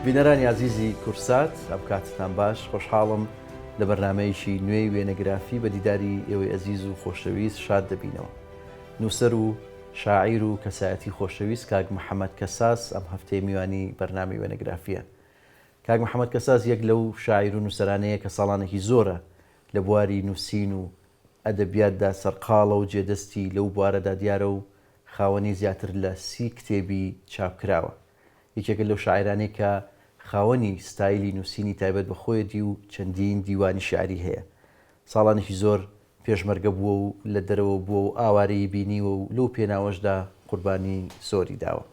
بینەرانی عزیزی کورسات ئەم کاتتان باش خۆشحاڵم لە بەرنامەیەکی نوێی وێنەگرافی بە دیداری ئێوەی ئەزیز و خۆشەویست شاد دەبینەوە. نووسەر و شاعیر و کەسایەتی خۆشەویست کاک محەممەد کەساس ئەم هەفتەی میوانی بەرنامی وێنەگرافیە. کاک محەممەد کەساس یەک لەو شاعیر و نووسەرانەیە کە ساڵانێکی زۆرە لە بواری نووسین و ئەدەبیاتدا سەرقاڵە و جێدەستی لەو بوارەدا دیارە و خاوەنی زیاتر لە 30 کتێبی چاپکراوە. یەکێکە لەو شاعرانەی کە خاوەنی ستایلی نووسینی تایبەت بە خۆیەتی و چەندین دیوانی شعری هەیە. ساڵانێکی زۆر پێشمەرگە بووە و لە دەرەوە بووە و ئاوارەی بینیوە و لەو پێناوەشدا قوربانی زۆری داوە.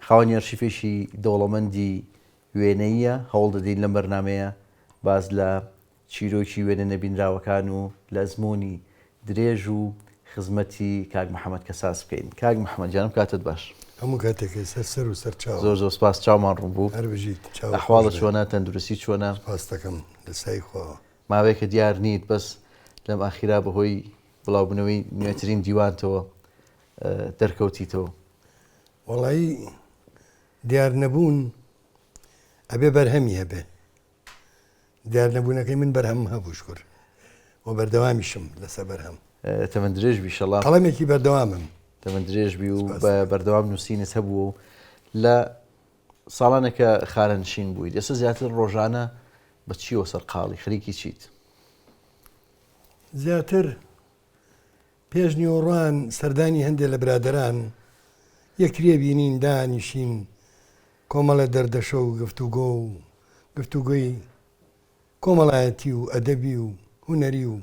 خاوەنی ئەرشیفێکی دەوڵەمەندی وێنەیە. هەوڵ دەدەین لەم بەرنامەیە باز لە چیرۆکی وێنە نەبینراوەکان و لە ئەزمموی درێژ و خزمەتی کاک محەممەد کەساس بکەین. کاک محەممەد جانم کاتت باش. هەموو کاتێکی سەر و سەر چاو زۆر زۆر سپاس چاومان ڕوون بوو. هەربژیت ئەحواڵە چۆنە تەندروستی چۆنە؟ سپاس دەکەم لە سای خۆ. ماوەیەکە دیار نیت بەس لەم ئاخیرا بەهۆی بڵاوبوونەوەی نوێترین دیوانتەوە دەرکەوتیتەوە. وەڵایی دیار نەبوون ئەبێ بەرهەمی هەبێ. دیار نەبوونەکەی من بەرهەم هەبوو شکر و بەردەوامیشم لەسەر بەرهەم. تەمەند درێژبی شەڵام قەڵەمێکی بەردەوامم. تەمەند درێژبی و بە بەردەوام نووسینت هەبوو و لە ساڵانێکە خارەنشین بوویت. ئێستا زیاتر ڕۆژانە بە چیەوە سەرقاڵی خەریکی چیت؟ زیاتر پێش نیوەڕوان سەردانی هەندێک لە برادەران یەکترێ بینین دانیشین کۆمەڵە دەردەشە و گفتوگۆ و گفتوگۆی کۆمەڵایەتی و ئەدەبی و هونەری و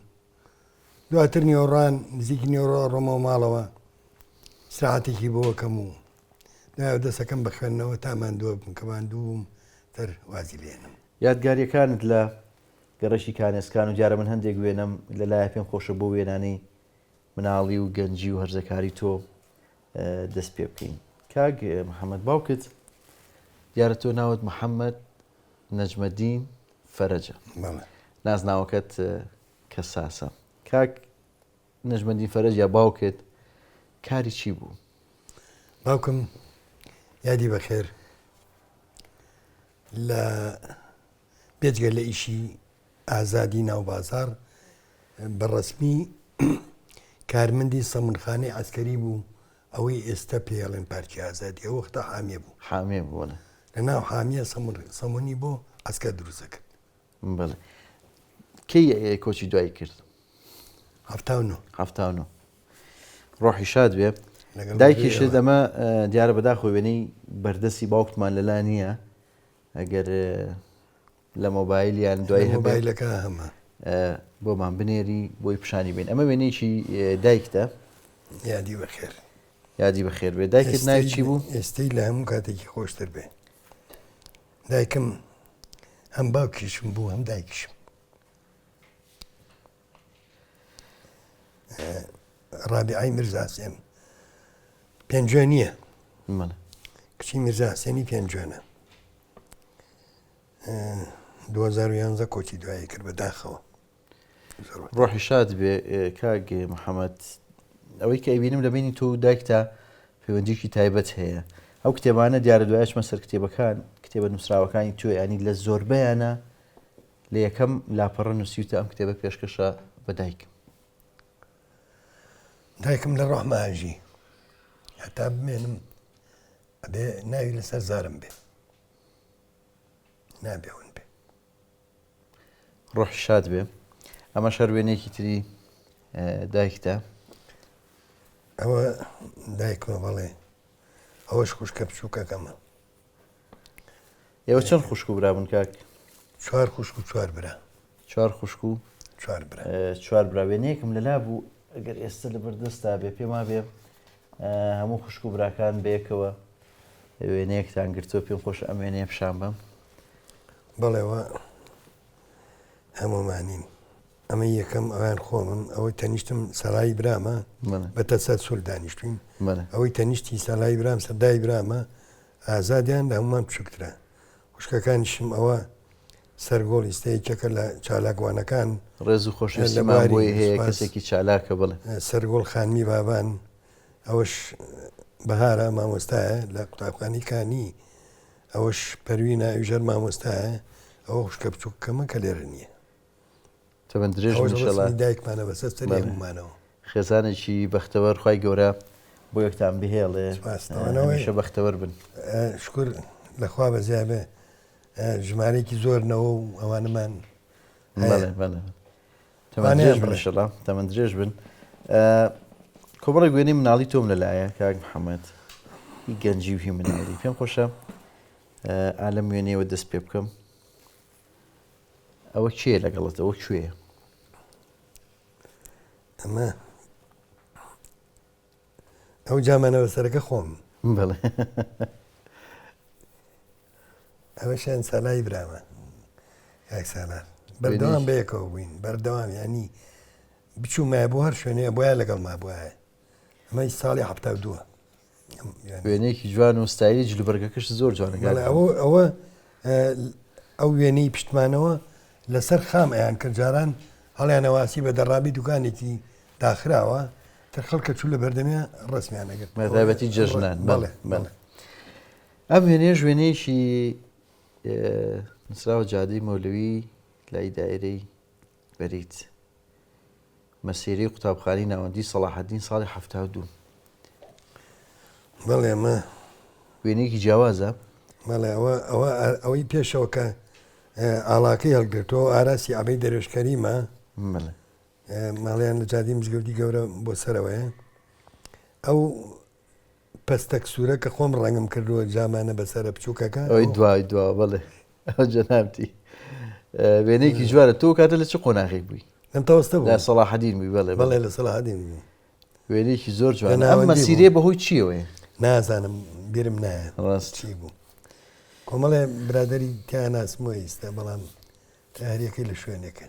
دواتر نیوەڕوان نزیکی نیوەڕۆ ڕۆمەوە ماڵەوە ساعتێکی بۆ کەم و ناو دەسەکەم بە خوێندنەوە تا ماندووە بم کە ماندووم تر وازی لێنم. یادگاریەکانت لە گەڕەشی کانێسکان و دیارە من هەندێک وێنم لەلایە پێم خۆشە بۆ وێنانەی مناڵی و گەنجی و هەرزەکاری تۆ دەست پێ بکەین. کاک محەممەد باوکت دیارە تۆ ناوت محەممەد نەجمەدین فەرەجە. نازناوەکەت کەساسە. کاک نەجمەدین فەرەج یا باوکت کاری چی بوو؟ باوکم یادی بەخێر لە بێجگە لە ئیشی ئازادی ناوبازار بەڕەسمی کارمەندی سەمونخانەی عەسکەری بوو ئەوەی ئێستا پێڵێن پارکی ئازادی ئەو وەختە حامێ بوو. حامێ بووە لە ناو حامیە سەمونی بۆ عەسکەر دروستە کرد. بەڵێ. کەی کۆچی دوایی کرد؟ 79. ڕۆحی شاد بێ. دایکیشت ئەمە دیارە بەداخۆ وێنەی بەردەستی باوکتمان لەلا نییە ئەگەر لە مۆبایلیان دوای مۆبایلەکە هەمە بۆمان بنێری بۆی پیشانی بین. ئەمە وێنەیەکی دایکتە؟ یادی بەخێر. یادی بەخێر بێ. دایکت ناوی چی بوو؟ ئێستەی لە هەموو کاتێکی خۆشتر بێ. دایکم هەم باوکیشم بوو هەم دایکیشم. ڕابعای میرزا حسێن پێنجۆ نییە. کچی میرزا حسێنی پێنجۆنە. 2011 کۆچی دوایی کرد بەداخەوە. ڕۆحی شاد بێ. کاک محەممەد ئەوەی کە ئەبینم لە بینی تۆ دایکتا پەیوەندیکی تایبەت هەیە. ئەو کتێبانە دیارە دوایشمە سەر کتێبەکان کتێبە نووسراوەکانی تۆ ینی لە زۆربەیانە لە یەکەم لاپەڕە نووسیوتە ئەم کتێبە پێشکەشە بە دایکم. دایکم لە ڕۆحمەهاژی هەتا بمێنم ئەبێ ناوی لەسەر زارم بێ نابێون بێ. ڕۆحی شاد بێ. ئەمە شەروێنێکی تری دایکتە؟ ئەوە دایکمە بەڵێ ئەوەش خوشکە بچووکەکەمە. ئێوە چەند خوشک و برابوون کاک؟ 4 خوشک و 4 برا. 4 خوشک و 4 برا. 4 براوێنەیەکم لەلا بوو ئەگەر ئێستا لە بەردەستا بێ پێما بێ هەموو خوشک و براکان بەیەکەوە وێنەیەکتان گرتووە پێم خۆش ئەم وێنەیە پیشان بم. بەڵێەوە هەمومانین. ئەمە یەکەم ئەویان خۆمم ئەوەی تەنیشتم سەلای برامە بە تەسەد سول دانیشتوین. ئەوەی تەنیشتی سەلای برام سەردای برامە ئازادیان لە هەمومان بچووکترە. خوشکەکانیشم ئەوە سەرگۆڵ ئیستەیەکێکە لە چالاکوانەکان ڕێز و خۆشەویستیمان بۆی هەیە کەسێکی چالاکە بڵێ. سەرگۆڵ خانمی بابان ئەوەش بەهارە مامۆستایە لە قوتابخانەی کانی ئەوەش پەروینە ئەوژەر مامۆستایە ئەوە خوشکە بچووکەمە کە لێرە نییە تەمەند درێژ انشاءالله دایکمانە بەسەر هێمانەوە خێزانێکی بەختەوەر خوای گەورە بۆ یەکتان بهێڵێ هەمیشە بەختەوەر بن شکر لەخوا بەزیای بێ ژمارەیەکی زۆرنەوە و ئەوانەمان تەمەند درێژ بن کۆمەڵی گوێنی مناڵی تۆم لەلایە کاک محەممەد هی گەنجی و هی مناڵی پێم خۆشە ئالەم وێنەوە دەست پێ بکەم ئەوە کێ لەگەڵت ئەوە کوێیە ئەمە ئەو جامانەوە سەرەکە خۆم بەڵێ ئەوە شایەن سالای برامە یاک سالار بەردەوام بەیەکەوە بووین بەردەوام ینی بچوو مای بۆ هەر شوێنەیە بۆیە لەگەڵ ما بواە ئەمەی ساڵی هەفتە دووە وێنەیەکی جوان و ستایلی جلوبەرگەکەش زۆر جوانەگەڵ ئەوە ئەو وێنەی پشتمانەوە لەسەر خام ئەیان کرد جاران هەڵیانەواسی بە دەڕابی دوکانێکی داخراوە تر خەڵکە چوو لە بەردەمێ ڕسمیانەگەت مەتابەتی جەژنان بەڵێ ئەم وێنەیە وێنەیەکی نووسراوە جادەی مەولەوی لای دایرەی بەریت مەسیرەی قوتابخانەی ناوەندی سەلاحەدین ساڵی 72 بەڵێ ئەمە وێنەیەکی جیاوازە بەڵێ ئەوەی پێشەوە کە ئاڵاکەی هەڵگرتەوە ئاراسی ئابەی دەرێژکەریمە ماڵیان لە جادی مزگەوتی گەورە بۆ سەرەوەیە ئەو پەستەک سوورە کە خۆم ڕەنگم کردووە جامانە بەسەرە بچووکەکە ئەوی دوای دوا بڵێ ئەو جەنابتی وێنەیەکی جوارە تۆ کاتە لە چ قۆناغێک بووی ئەم تەوەستە لە سەلاحەدین بووی بەڵێ لە سەلاحەدین وێنەیەکی زۆر جوانە ئەم مەسیرەیە بەهۆی چیەوەیە نازانم بیرم نایە ڕاست چی بوو کۆمەڵێ برادەری تیان ناسمۆی ئێستا بەڵام هەریەکەی لە شوێنێکە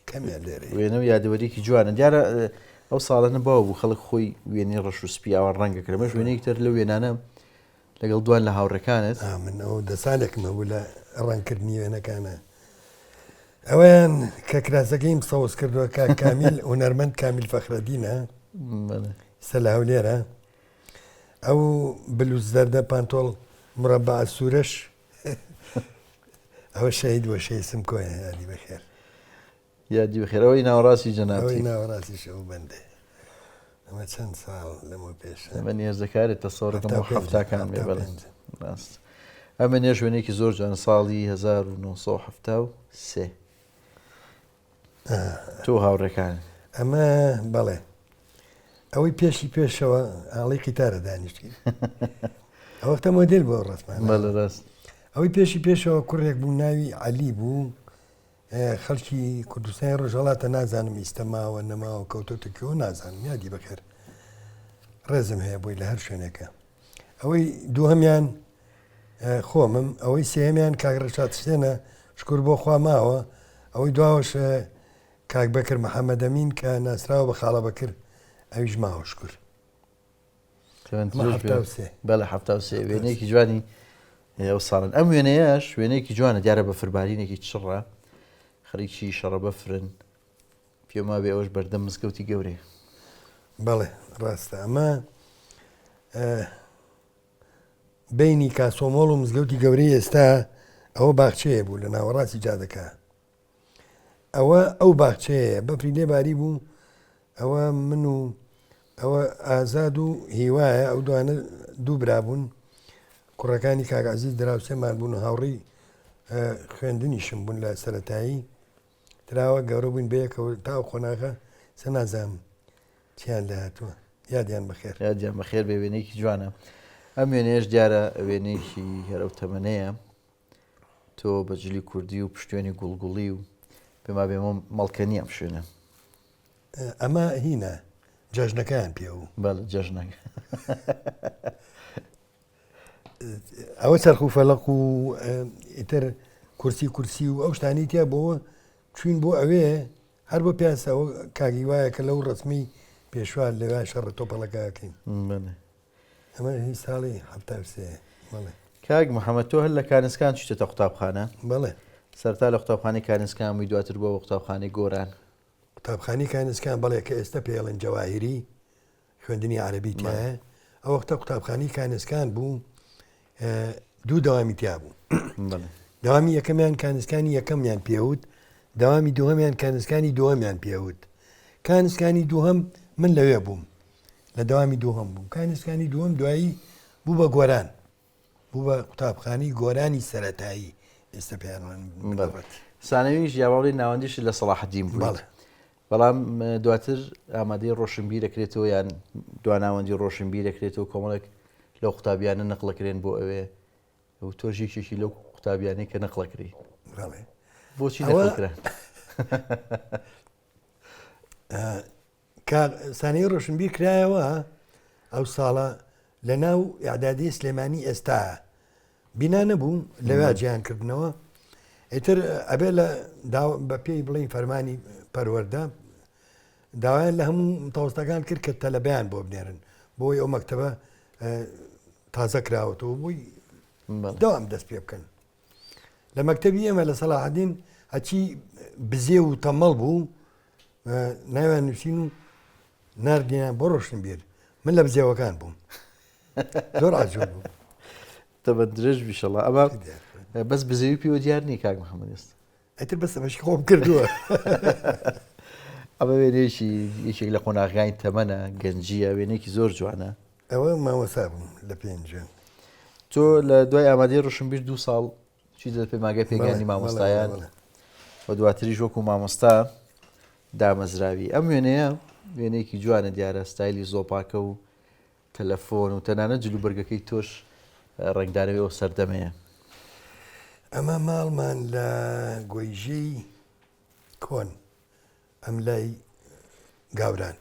کەمیان لێرە وێنە و یادەوەریکی جوانە دیارە ئەو ساڵانە باوە بوو خەڵک خۆی وێنەی ڕەش و سپی ئاوە ڕەنگە کرەمەش وێنەیەک تر لە وێنانە لەگەڵ دوان لە هاوڕەکانت من ئەو دەسالێکمە بوو لە ڕەنکردنی وێنەکانە ئەویان کە کراسەکەیم سەوز کردووە کا کامیل هونەرمەند کامیل فەخرەدینە سە لە هەولێرە ئەو بلوز زەردە پانتۆڵ مربع سوورەش ئەوە شەهید وە شەیسم کۆیە یادی بەخێر یادی بەخێرەوەی ناوەڕاستی جەنابی ئەوەی ناوەڕاستی شەو بەندێ ئەمە چەند ساڵ لەمە پێش ئەمە نێزەکارێت تەسەوڕەکەم بۆ هەفتاکان بێ بەڵێ ڕاست ئەمە نێژ وێنێکی زۆر جوان ساڵی 1973 تۆ هاوڕێکان ئەمە بەڵێ ئەوەی پێشی پێشەوە ئاڵی قیتارە دانیشتی ئەوەختە مۆدل بۆ ڕستمان بەڵێ ڕاست ئەوەی پێشی پێشەوە کوڕێک بوو ناوی عەلی بوو خەڵکی کوردستانی ڕۆژهەڵاتە نازانم ئیستەماوە نەماوە کەوتۆتەکەەوە نازانم یادی بەخێر ڕێزم هەیە بۆی لە هەر شوێنەکە ئەوەی دووهەمیان خۆمم ئەوەی سێهەمیان کاک ڕەشاد حسێنە شکر بۆ خوا ماوە ئەوەی دواوەش کاک بەکر محەممەد ئەمین کە ناسراوە بە خاڵە بەکر ئەویش ماوە شکر بەڵێ 73 وێنەیەکی جوانی ئەو ساڵن ئەم وێنەیەش وێنەیەکی جوانە دیارە بە فربارینێکی چڕە خەریکی شەڕە بەفرن پێما بێ ئەوەش بەردەم مزگەوتی گەورەیە بەڵێ ڕاستە ئەمە بینی کاسۆمۆڵ و مزگەوتی گەورەی ئێستا ئەوە باخچەیە بوو لە ناوەڕاستی جادەکە ئەو باخچەیە بەفری لێباری بوو ئەوە من و ئەوە ئازاد و هیوایە ئەو دوانە دوو برابوون کوڕەکانی کاگازی دراوسێمان بوون و هاوڕێی خوێندنیشم بوون لە سەرەتایی تراوە گەورە بووین بەیەکەوە تا خۆناغە سە نازانم چیان لە هاتووە یادیان بەخێر یادیان بەخێر بێ وێنەیەکی جوانە ئەم وێنەیەش دیارە وێنەیەکی هەرە تەمەنەیە تۆ بەجلی کوردی و پشتێنی گوڵگوڵی و پێما بێمە مەڵکەنی ئەم شوێنە ئەمە هینە جەژنەکەیان پێ و بەڵێ جەژنەکە ئەوە چەرخ و فەلەق و ئیتر کورسی و ئەو شتانی تیا بۆەوە چوین بۆ ئەوێ هەر بۆ پیاسەوە کاگی وایە کە لەو ڕسمی پێشوار لەوای شەڕە تۆپەڵەکەکەین ئەمە هی ساڵی 73 بەڵێ کاک محەممەد تۆ هەر لە کانسکان چیتە قوتابخانە بەڵێ سەرتا لە قوتابخانەی کانسکان بووی دواتر بۆ قوتابخانەی گۆران قوتابخانەی کانسکان بەڵێ کە ئێستا پێڵێن جەواهیری خوێندنی عەرەبی تایە ئەو وەختە قوتابخانەی کانسکان بوو دوو داوامی تیا بوو. بەڵێ داوامی یەکەمیان کانسکانی یەکەمیان پێوت، داوامی دووهەمیان کانسکانی دووهەمیان پێوت. کانسکانی دووهەم من لەوێ بووم، لە داوامی دووهەم بووم. کانسکانی دووەم دوایی بوو بە گۆران، بوو بە قوتابخانەی گۆرانی سەرەتایی ئێستا پێیانوان بڵێت. سانەویش یاواڵی ناوەندیش لە سەلاحەدین بوو. بەڵێ بەڵام دواتر ئامادەی ڕۆشنبیر دەکرێتەوە یان دواناوەندی ڕۆشنبیر دەکرێتەوە کۆمەڵێک لەو قوتابیانە نەقڵەکرێن بۆ ئەوێ و تۆژێکێکی لەو قوتابیانەی کە نەقڵەکری. بەڵێ بۆچی نەقڵکرا؟ سانەی ڕۆشنبیر کرایەوە ئەو ساڵە لە ناو ئیعدادی سلێمانی ئێستا بینا نەبوو لەوێ جیانکردنەوە. ئیتر ئەبێ لە بە پێی بڵین فەرمانی پەروەردە داوایان لە هەموو متەوەستەکان کرد کە تەلەبەیان بۆ بنێرن بۆی ئەو مەکتەبە تازە کراوەتەوە بووی داوام دەست پێ بکەن. لە مەکتەبی ئێمە لە سەلاحەدین هەچی بزێ و تەمەڵ بوو ناویان نووسین و نردیان بۆ ڕۆشنبیر. من لە بزێوەکان بووم زۆر عجوب بوو. تەبە درێژ بیشەڵە ئەمە بەس بزەوی پێوە دیار نی کاک محەممەد ئێستا. ئەتر بەسە بەشی خۆم کردووە. ئەمە وێنەیەکی یەکێک لە قۆناغیانی تەمەنە گەنجیە، وێنێکی زۆر جوانە. ئەوە مامۆسا بووم لە پێنجێن. تۆ لە دوای ئامادەی ڕۆشنبیر 2 ساڵ چی دەست پێ ماگەی پێگانی مامۆستایان و دواتریش وەکو مامۆستا دامەزراوی. ئەم وێنەیە وێنەیەکی جوانە دیارە، ستایلی زۆپاکە و تەلەفۆن و تەنانەت جلوبەرگەکەی تۆش ڕنگدانەوەی ئەو سەردەمەیە. ئەمە ماڵمان لە گۆیژەی کۆن ئەم لای گاوران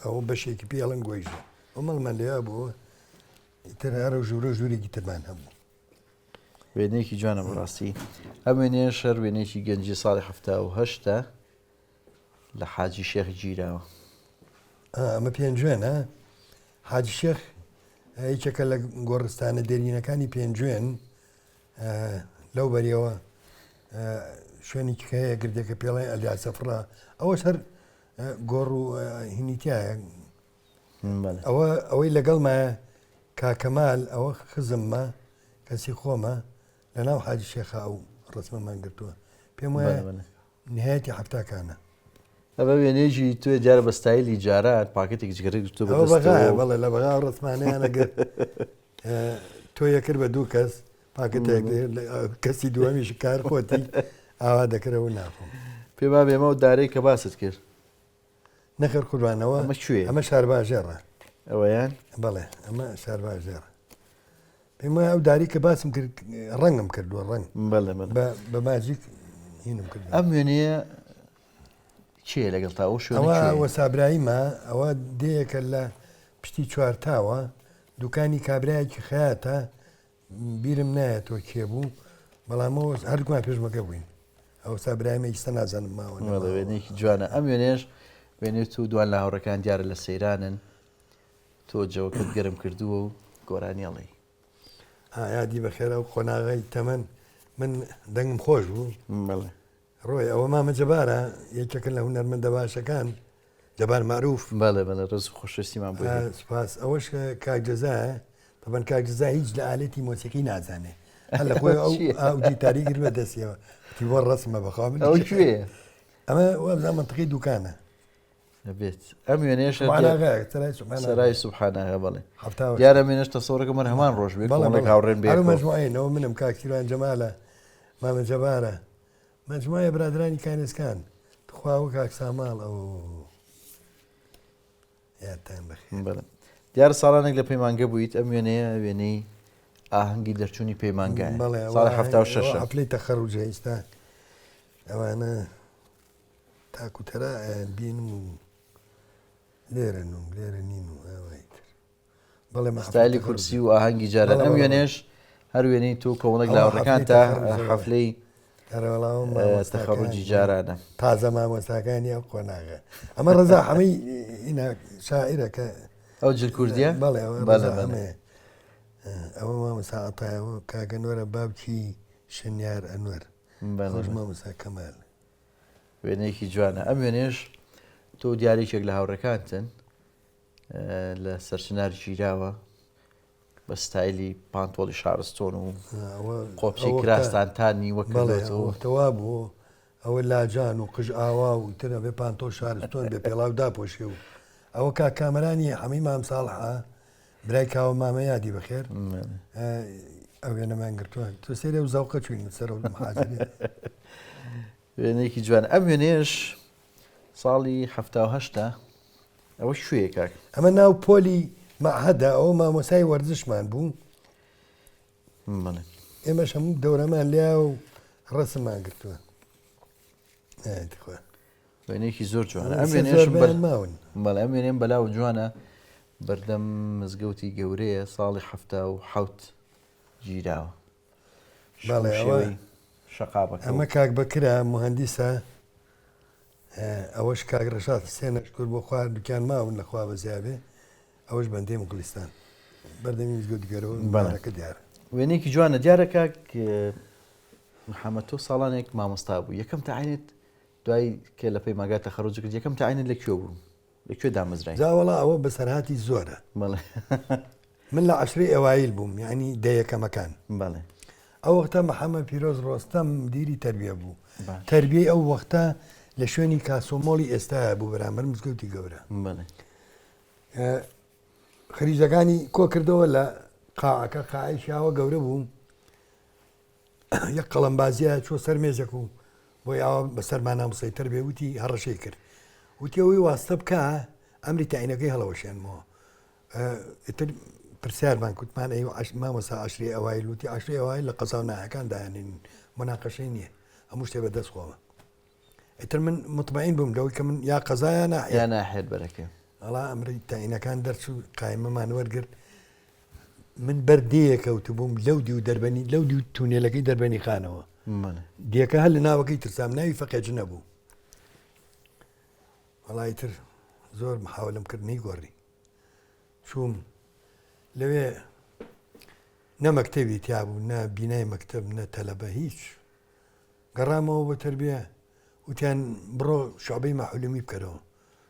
ئەوە بەشێکی پێڵەن گۆیژە ئەو مەڵمان لێیا بووە ئیتر هەرە ژوورە ژوورێکی ترمان هەبوو. وێنەیەکی جوانە بەڕاستی. ئەم وێنەیە شەر وێنەیەکی گەنجی ساڵی 1970 لە حاجی شێخ گیراوە. ئەمە پێنجوێنە حاجی شێخ هیچەکە لە گۆڕستانە دێرینەکانی پێنجوێن لەو بەریەوە شوێنێکی هەیە گردێکە پێڵێن ئەلیاسەفڕا ئەوەش هەر گۆڕ و هینیتیایە. ئەوەی لەگەڵمایە کاکەمال ئەوە خزممە کەسی خۆمە لە ناو حاجی شێخا ئەو ڕسمەمان گرتووە پێم وایە نهایەتی هەفتاکانە. ئەمە وێنێژی توێ دیارە بە ستایلی جارات پاکێتێک جگەرە گرتووە بەدەستەوە. بەڵێ لە بەغا ڕسمانەیانە گرت تۆ یەکرد بە دوو کەس پاکێتێک کەسی دووەمیش کار خۆتی ئاوا دەکرەوە ناخۆم. پێما بێمە و دارەی کە باست کرد نەخێر قوربانەوە ئەمە کوێ؟ ئەمە شارباژێڕە. ئەوەیان؟ بەڵێ ئەمە شارباژێڕە. پێم وایە ئەو داری کە باسم کرد ڕەنگم کردووە ڕەنگ بە ماجیک هینم کرد. ئەم وێنەیە چیە لەگەڵ تا ئەو ئەوە سابراییمە ئەوە دەیەکە لە پشتی چوارتاوە دوکانی کابرایەکی خەیاتە بیرم نایە تۆ کێبوو بەڵامەوە هەردووکمان پێشمەکە بووین ئەو سابرایمە ئیستا نازانم ماوە وێنەیەکی جوانە. ئەم وێنێش وێنێت و دوان لە هاوڕەکان دیارە لە سەیرانن تۆ جەوەکەت گەرم کردووە و گۆرانیڵی یادی بەخێرە و خۆناغی تەمەەن من دەنگم خۆش بوو ڕۆی ئەوە مامە جەبارە یەکێکن لە هونەرمەندە باشەکان جەبار معروف بەڵێ ڕز خۆشەویستیمان بۆ سوپاس. ئەوەش کاکجەزایە تەبەن کاکجەزا هیچ لە ئالەتی مۆسیقی نازانێ هەر لە خۆی ئەو دیتاری گر بە دەستیەوە تی بۆ ڕسمە بەخوا من ئەو کوێ؟ ئەمە وەبزان منتقی دوکانە بێت. ئەم وێنێش سەرای سوبحانەکە بڵێ دیارە مێنش تەسەوڕەکە من هەمان ڕۆژ بێت هاوڕێن بێ مەجموعینەوە منم کاکسیروان جەمالە مامە جەبارە مەجموعە برادرانی کانسکان خواوە کاک ساماڵ ئەو یادتان بەخێر. دیارە ساڵانێک لە پەیمانگە بوویت ئەم وێنەیە وێنەی ئاهەنگی دەرچوونی پەیمانگایە ساڵی 76 ئەپلەی تەخەڕوجە ئێستا ئەوانە تاکوتەرا بینم و لێرە و لێرە نین و ئەوەیتر بەڵێ مەستایلی کورسی و ئاهەنگی جارە ئەم وێنێش هەر وێنەی تۆ کۆمەڵێک لە هاوڕەکان تا حەفلەی تەخەڕوجی جارانە تازە مامۆستاکانی ئەو قۆناغە ئەمە ڕەزا هەمەی شاعیرەکە ئەو جل کوردیە بەڵێ ئەوە مامۆساعتایەوە کاگەنوەرە بابکی شنیار ئەنوەر خۆش مامۆستا کەمال وێنەیەکی جوانە. ئەم وێنێش تۆ دیارێکێک لە هاوڕەکانتن لە سەرچنار گیراوە بە ستایلی پانتۆڵی شارستۆن و ئەوە- قۆپچی ئەوە کراستانتانی بەڵێ وەکردەوە ئەوەتەوا بوو ئەوە لاجان و قژ ئاوا و ترە بێ پانتۆ شارستۆن بێ پێڵاو داپۆشی و ئەوە کامەرانی هەمووی مام ساڵحە برای کاوە مامە یادی بەخێر ئەو وێنەمان گرتووە تو سێرێ و زەوقە چوین سەر و محاجرێ وێنەیەکی جوان ئەم وێنێش ساڵی 1970 ئەوە شوێ کاک ئەمە ناو پۆلی مەعهەدە ئەوە مامۆسای وەرزشمان بوو بڵێ ئێمەش هەموو دەورەمان لیا و ڕسممان گرتووە وێنەیەکی زۆر جوانە ئەم ئەم وێنێشم ماون بەڵێ ئەم وێنێن بەلاو جوانە بەردەم مزگەوتی گەورەیە ساڵی 1970 گیراوە بەڵێ شێوەی شەقاوەکە ئەمە کاک بەکرا مهندسە ئەوەش کاک ڕەشاد سێنەش کرد بۆ خوارد دوکان ماون لەخوا بەزیابێ ئەوەش بەندەی مقلیستان بەردەمی مزگەوتی گەرەوە بارەکە دیارە وێنێکی جوانە دیارە کاک محەممەد تۆ ساڵانێک مامۆستا بوو یەکەم تاعینت دوای کێ لە پێی ماگات تەخەڕوج کرد یەکەم تاعینت لەکوێ بوو لەکوێ دامەزرای جاوەڵا ئەوە بەسەرهاتی زۆرە بەڵێ من لە عشری ئەوایل بووم یعنی دەیەکەمەکان بەڵێ ئەو وەختە محەممەد پیرۆز ڕۆستەم دیری تەربیە بوو تەربیەی ئەو وەختە لە شوێنی کاسۆمۆڵی ئێستاە بوو بەرامبەر مزگەوتی گەورە بەڵێ خەریجەکانی کۆ کردەوە لە قاعەکە قاعی شاوە گەورە بوو یەک قەڵەمبازیە چۆ سەر مێزێک و بۆی ئەوە بەسەرمان نامسەیتەر بێ وتی هەڕەشەی کرد وتی ئەوەی واستە بکە ئەمری تاینەکەی هەڵەوەشێنمەوە ئتر پرسیارمان کوتمان مامۆسا عشری ئەوایل وتی عشری ئەوایل لە قەزا و ناهەکان دایانین مناقەشەی نییە هەموو شتێ بەدەست خۆوە ئیتر من مطمئین بووم لەوەی کە من یا قەزایە یا ناحێت بەرەکە ئەڵا ئەمری تاینەکان دەرچوو قایمەمان وەرگرت من بەردەیەکەوت بووم لەو دی و دەربەنی لەو دی و تونێلەکەی دەربەنی خانەوە دیەکە هەر لە ناوەکەی ترسام ناوی فەقێج نەبوو وەڵای تر زۆر محاولم کرد نەیگۆڕی چووم لەوێ نە مەکتەبی تیا بوو نە بینای مەکتەب نە تەلەبە هیچ گەڕامەوە بۆ تەربیە وتیان بڕۆ شعبەی مەحولومی بکەرەوە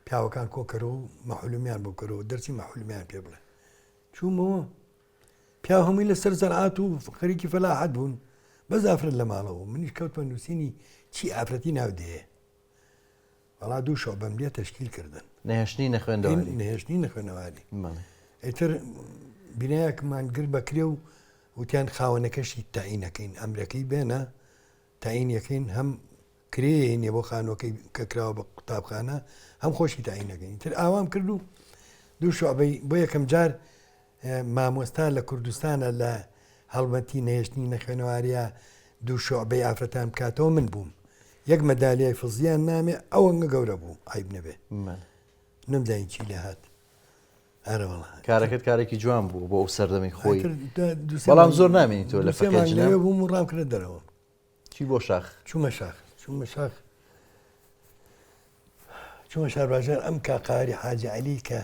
پیاوەکان کۆکەرەوە و مەحولومیان بۆ کەرەوە دەرسی مەحولومیان پێ بڵێ چوومەوە پیا هەمووی لەسەر زەرعات و خەریکی فەلاحەت بوون بەس ئافرەت لە ماڵەوە منیش کەوت بە نووسینی چی ئافرەتی ناودەیە وەڵا دوو شعبەم لێ تەشکیل کردن نەهێشتنی نەخوێندەوەری نەهێشتنی نەخوێنەواری ئیتر بینایەکمان گر بەکرێ و وتیان خاوەنەکەشی تاعینەکەین ئەمرەکەی بێنە تاعینەکەین هەم کرێنێ بۆ خانۆکەی کە کراوە بە قوتابخانە هەم خۆشی تاعینەکەین تر ئاوام کرد و دوو شعبەی بۆ یەکەم جار مامۆستا لە کوردستانە لە هەڵمەتی نەهێشتنی نەخوێنەواریە دوو شعبەی ئافرەتان بکاتەوە من بووم یەک مەدالیای فزیان نامێ ئەوەنگە گەورە بوو عیب نەبێ نەمزانی چی لە هات کارەکەت کارێکی جوان بوو بۆ ئەو سەردەمی خۆی بەڵام زۆر نامێنی تۆ لە فەکەجنەوە بووم و ڕام کرد دەرەوە چی بۆ شاخ چوومە شار باژار ئەم کاقاری حاجی عەلی کە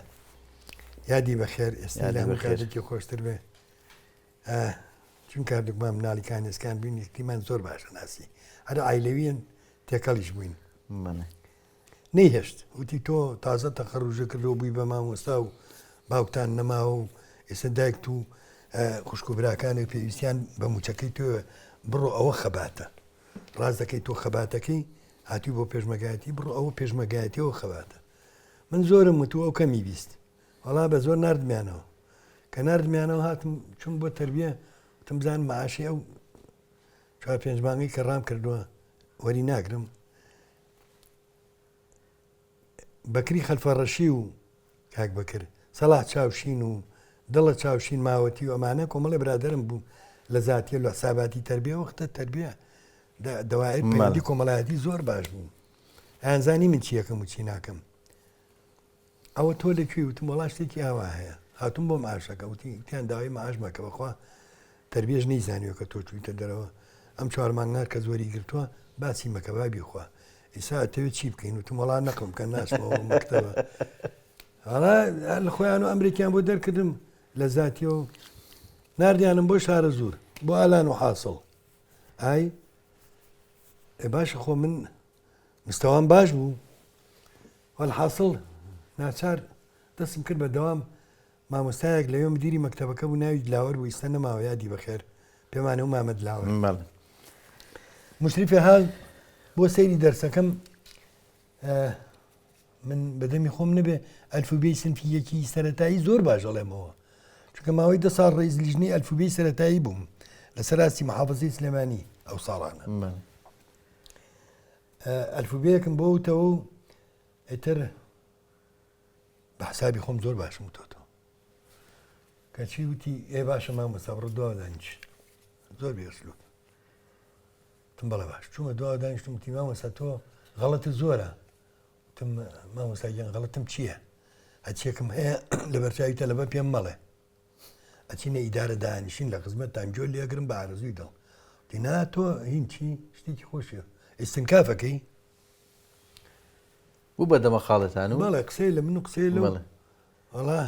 یادی بەخێر ئێستا لە هەموو کاتێکی خۆشتر بێ چون کاردوکمان مناڵیکان ئێسکان بینی تیمان زۆر باشە ناسی هەر ئایلەویان تێکەڵیش بووین نەیهێشت وتی تۆ تازە تەخەڕوژە کردەوە بووی بە مامۆستا و باوکتان نەماوە و ئێستا دایک و خوشک و براکانی پێویستیان بە موچەکەی تۆ بڕۆ ئەوە خەباتە ڕاز دەکەی تۆ خەباتەکەی هاتووی بۆ پێشمەگایەتی بڕۆ ئەوە پێشمەگایەتیەوە خەباتە من زۆرم وتووە ئەو کەمی بیست وەڵا بە زۆر نردمیانەوە کە نردمیانەوە هاتم چون بۆ تەربیە وتم بزان مەعاشی ئەو 4-5 مانگی کە ڕام کردووە وەری ناگرم بەکری خەلفەڕەشی و کاک بەکر سەلاح چاوشین و دڵە چاوشین ماوەتی و ئەمانە کۆمەڵی برادرم بوو لە زاتیە لە حساباتی تەربیە وەختە تەربیە دەوای پەیوەندی کۆمەڵایەتی زۆر باش بوو ئەیانزانی من چی یەکەم و چی ناکەم ئەوە تۆ لەکوێ وتم وەڵا شتێکی ئاوا هەیە هاتووم بۆ مەعاشەکە وتیان داوای مەعاش مەکە بەخوا تەربیەش نەیزانیوە کە تۆ چوویتە دەرەوە ئەم 4 مانگار کە زۆری گرتووە باسی مەکە بابی خوا ئێستا ئەتەوێت چی بکەین وتم وەڵا نەقم کە ناچمەوە مەکتەبە هەڵا لە خۆیان و ئەمریکیان بۆ دەرکردم لە زاتیەوە نردیانم بۆ شارە زوور بۆ ئالان و حاصڵ ئای باشە خۆ من مستەوام باش بوو وەڵحاصڵ ناچار دەستم کرد بە دەوام مامۆستایەک لەوێ مدیری مەکتەبەکە بوو ناوی دلاوەر بوو ئێستا نەماوە یادی بەخێر پێمانەوە مامە دلاوەر بەڵێ مشریفی حال بۆ سەیری دەرسەکەم من بەدەمی خۆم نەبێ ئەلفوبێی سنفیەکی سەرەتایی زۆر باش ئەڵێمەوە چونکە ماوەی 10 ساڵ ڕئیس لیژنەی ئەلفوبێی سەرەتایی بووم لەسەر راستی محافەزەی سلێمانی ئەو ساڵانە ئەلفوبەیەکم بۆ وتەوە و ئێتر بە حسابی خۆم زۆر باشم وتۆتەوە کەچی وتی ئێ باشە مامۆستا بڕۆ دوا دانیش زۆر بێسلوب وتم بەڵێ باش چوومە دوا دانیشتم وتی مامۆستا تۆ غەڵەتت زۆرە وتم مامۆستا گیان غەڵەتم چییە؟ هەچیەکم هەیە لە بەرچاوی تەلەبە پێم مەڵێ ئەچینە ئیدارە دانیشین لە خزمەتتان جۆ لێگرم بە ئارەزووی دڵ دینا تۆ هین چی شتێکی خۆشیە ئێستنکافەکەی بوو بەدەمە خاڵەتان و بەڵێ قسەی لە من و قسەی لە وەڵا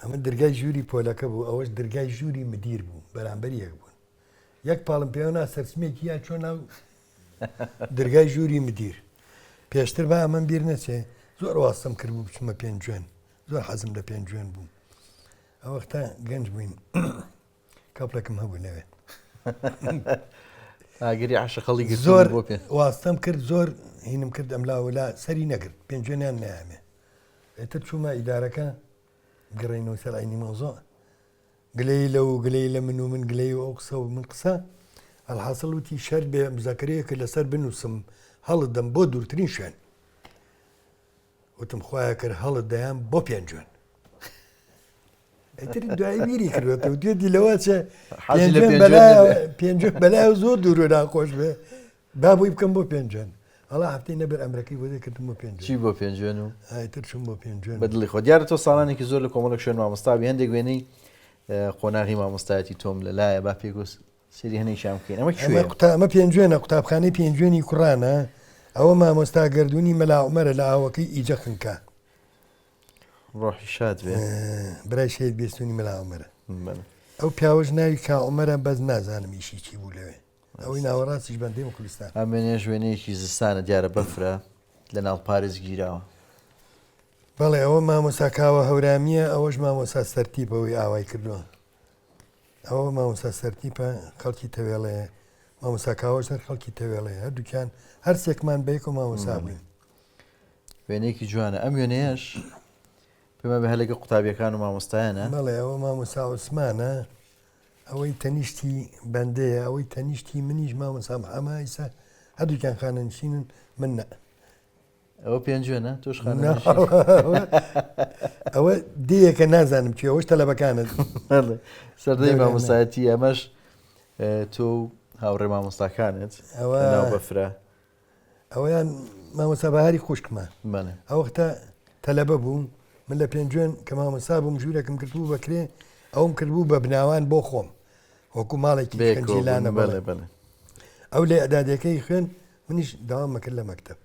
ئەمە دەرگای ژووری پۆلەکە بوو ئەوەش دەرگای ژووری مدیر بوو بەرامبەر یەک بوون یەک پاڵم پێوەنا سەرسمێکی یا چۆن ناو دەرگای ژووری مدیر پێشتر با ئەمەم بیر نەچێ زۆر واستم کرد بوو بچمە پێنج جوێن زۆر حەزم لە پێنج جوێن بووم ئەو وەختە گەنج بووین کاپلەکەم هەبوو لەوێ ئاگری عاشقەڵی زۆر واستەم کرد زۆر هینم کرد ئەملاوەلا سەری نەگرت پێنج جوێنیان نەیامێ ئێتر چوومە ئیدارەکە گەڕێینەوە سەر عینی مەوزۆ گلەی لەو گلەی لە من و من گلەی و ئەو قسە و من قسە ئەلحاصل وتی شەر بێ مزەکەرەیەکە لەسەر بنووسم هەڵت دەم بۆ دوورترین شوێن وتم خۆیان کرد هەڵت دەیان بۆ پێنج جوێن ئەتر دوایی بیری کردوێتەوە دوێتی لەوە چێ پێنج بەلای زۆر دوور و ناخۆش بێ با بووی بکەم بۆ پێنج جوێن هەڵا هەفتەی نەبەر ئەمرەکەی بۆ دەکردم بۆ پێنج چی بۆ پێنج جوێن و ئایتر چوم بۆ پێنج جوێن بەدڵی خۆ دیارە تۆ ساڵانێکی زۆر لە کۆمەڵک شوێن مامۆستاوی هەندێک وێنەی قۆناغی مامۆستایەتی تۆم لەلایە با پێگوست سری هەنەی شام بکەین ئەمە پێنج جوێنە قوتابخانەی پێنج جوێنی کوڕانە ئەوە مامۆستا گردردونی مەلا عومەرە لە ئاوەکەی ئیجە خنکە ڕۆحی شاد بێ برای شێت بێستونی مەلا عومەرە ئەو پیاوەش ناوی کا عومەرە بەس نازانم ئیشی چی بوو لەوێ ئەوەی ناوەڕاستیش بەندەی کوردستان ئەمێنێ ژوێنەیەکی زستانە دیارە بەفرە لە ناڵ پارێز گیراوە بەڵێ ئەوە مامۆستا کاوە هەورامیە ئەوەش مامۆستا سەرتیپەوەی ئاوای کردووە ئەوە مامۆستا سەرتیپە خەڵکی تەوێڵەیە مامۆستا کاوەش هەر خەڵکی تەوێڵەیە هەردووکیان هەر سێکمان بەیەک و مامۆستا بووین وێنەیەکی جوانە ئەم وێنەیەش پێمە بە هەلێکە قوتابیەکان و مامۆستایانە بەڵێ ئەوە مامۆستا عوسمانە ئەوەی تەنیشتی بەندەیە ئەوەی تەنیشتی منیش مامۆستا محەمایسە هەردووکیان خانەنشینن من نە ئەوە پێنج جوێنە تۆش ئەوە دیەکە نازانم چی ئەوەش تەلەبەکانت سەردەی مامۆستایەتی ئەمەش تۆ هاوڕێ مامۆستاکانت ئەوە بەفرە ئەویان مامۆستا بەهاری خوشکمان ئەو وەختە تەلەبە بووم من لە پێنج جوێن کە مامۆستا بووم ژوورێکم کردبوو بەکرێ ئەوم کردبوو بە بناوان بۆ خۆم وەکو ماڵێکی خەنجیلانە ئەو لێ ئەدادەکەی خوێن منیش داوام مەکرد لە مەکتەب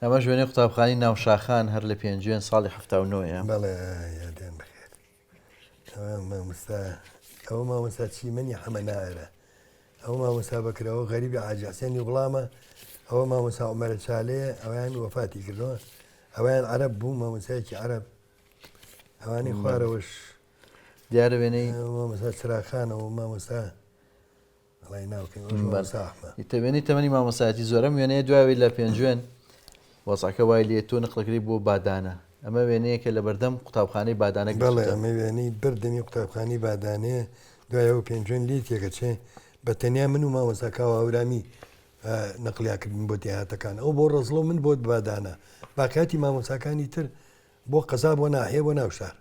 ئەمە ژوێنەی قوتابخانی ناوشاخان هەر لە پێنج جوێن ساڵی 79 بەڵێ یادیان بەخێر ئەوە مامۆستا چیمەنی حەمەنایرە ئەو مامۆستا بەکرەوە غەریبی عاجاسێنی وڵامە ئەوە مامۆستا عومەرە چالەیە ئەویان وەفاتی کردەوە ئەویان عەرەب بوو مامۆستایەکی عەرەب ئەوانی خوارەوەش دیارە وێنەی مامۆستا چراخانەوە مامۆستا وڵای ناوکەین تەوێنەی تەمەنی مامۆستایەتی زۆرەم وێنەیە دواوی لە پێنج جوێن وەزعەکە وای لێ تۆ نقلەکەی بۆ بادانە ئەمە وێنەیەکە لە بەردەم قوتابخانەی بادانە بەڵێ ئەمە وێنەی بەردەمی قوتابخانەی بادانەیە دوایەوە پێنج جوێن لێ تێکەچێ بە تەنیا من و مامۆستا کاوە هەورامی نەقلیاکردن بۆ دیهاتەکان ئەو بۆ ڕزڵۆ من بۆت بادانە باقیاتی مامۆساکانی تر بۆ قەزا بۆ ناهەیە بۆ ناو شار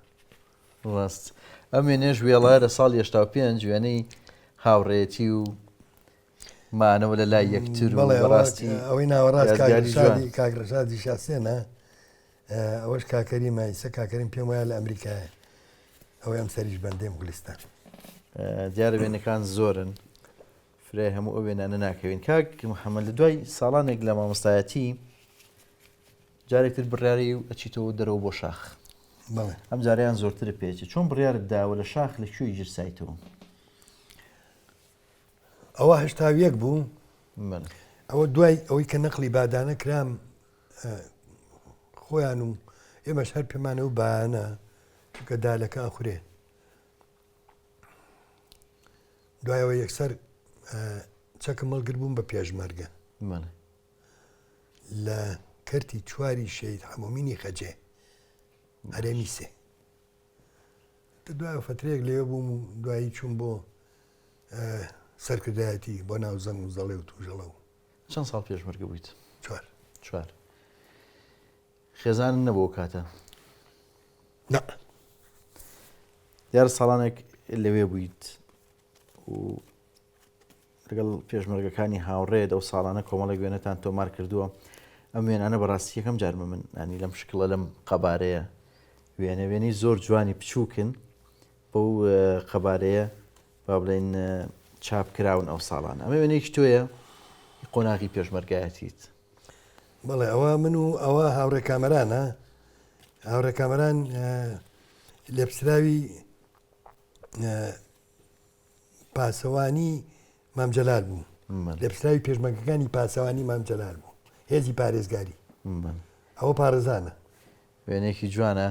ڕاست ئەم وێنێش وێڵایە لە ساڵ 85 وێنەی هاوڕێتی و مانەوە لە لای یەکتر و ڕاستی ئەوەی ناوەڕاست کاگڕژادی شاسێنە ئەوەش کاکەری مایسە کاکەریم پێم وایە لە ئەمریکایە ئەوەی ئەم سەریش بەندەی گوڵستان دیارە وێنەکان زۆرن فرای هەموو ئەو وێنانە ناکەوین کاک محەممەد لە دوای ساڵانێک لە مامۆستایەتی جارێکتر بڕیاری و ئەچیتەوە دەرەوە بۆ شاخ ئەم جاریان زۆرتر پێچێ چۆن بڕیارت داوە لە شاخ لەکوێی ژرسایتەوە ئەوە هەشتا یەک بوو ئەوە دوای ئەوەی کە نەقلی بادانە کرام خۆیان و ئێمەش هەر پێمانە و بانە چکە دالەکە ئەخورێ دوایەوە یەکسەر چەکم هەڵگر بووم بە پێشمەرگە لە کەرتی چواری شەید حەمومینی خەجێ هەرێمی سێ دوای فترێک لێوە بووم و دوایی چوون بۆ سەرکردایەتی بۆ ناو زەنگ و زەڵێ و توژەڵە و چەند ساڵ پێشمەرگە بوویت؟ چوار خێزان نەبوو کاتە؟ نا دیارە ساڵانێک لەوێ بوویت و لەگەڵ پێشمەرگەکانی هاوڕێت ئەو ساڵانە کۆمەڵێک وێنەتان تۆمار کردووە ئەم وێنانە بەڕاستی یەکەم جارمە من ینی لەم شکڵە لەم قەبارەیە وێنەوێنی زۆر جوانی بچووکن بەو قەبارەیە با بڵێن چاپ کراون ئەو ساڵانە ئەمە وێنەیەکی تۆیە قۆناغی پێشمەرگایەتیت بەڵێ ئەوە من و ئەوە هاوڕێ کامەرانە هاوڕێ کامەران لێپسراوی پاسەوانی مامجەلال بوو لێپسراوی پێشمەرگەکانی پاسەوانی مامجەلال بوو هێزی پارێزگاری ئەوە پارێزانە وێنێکی جوانە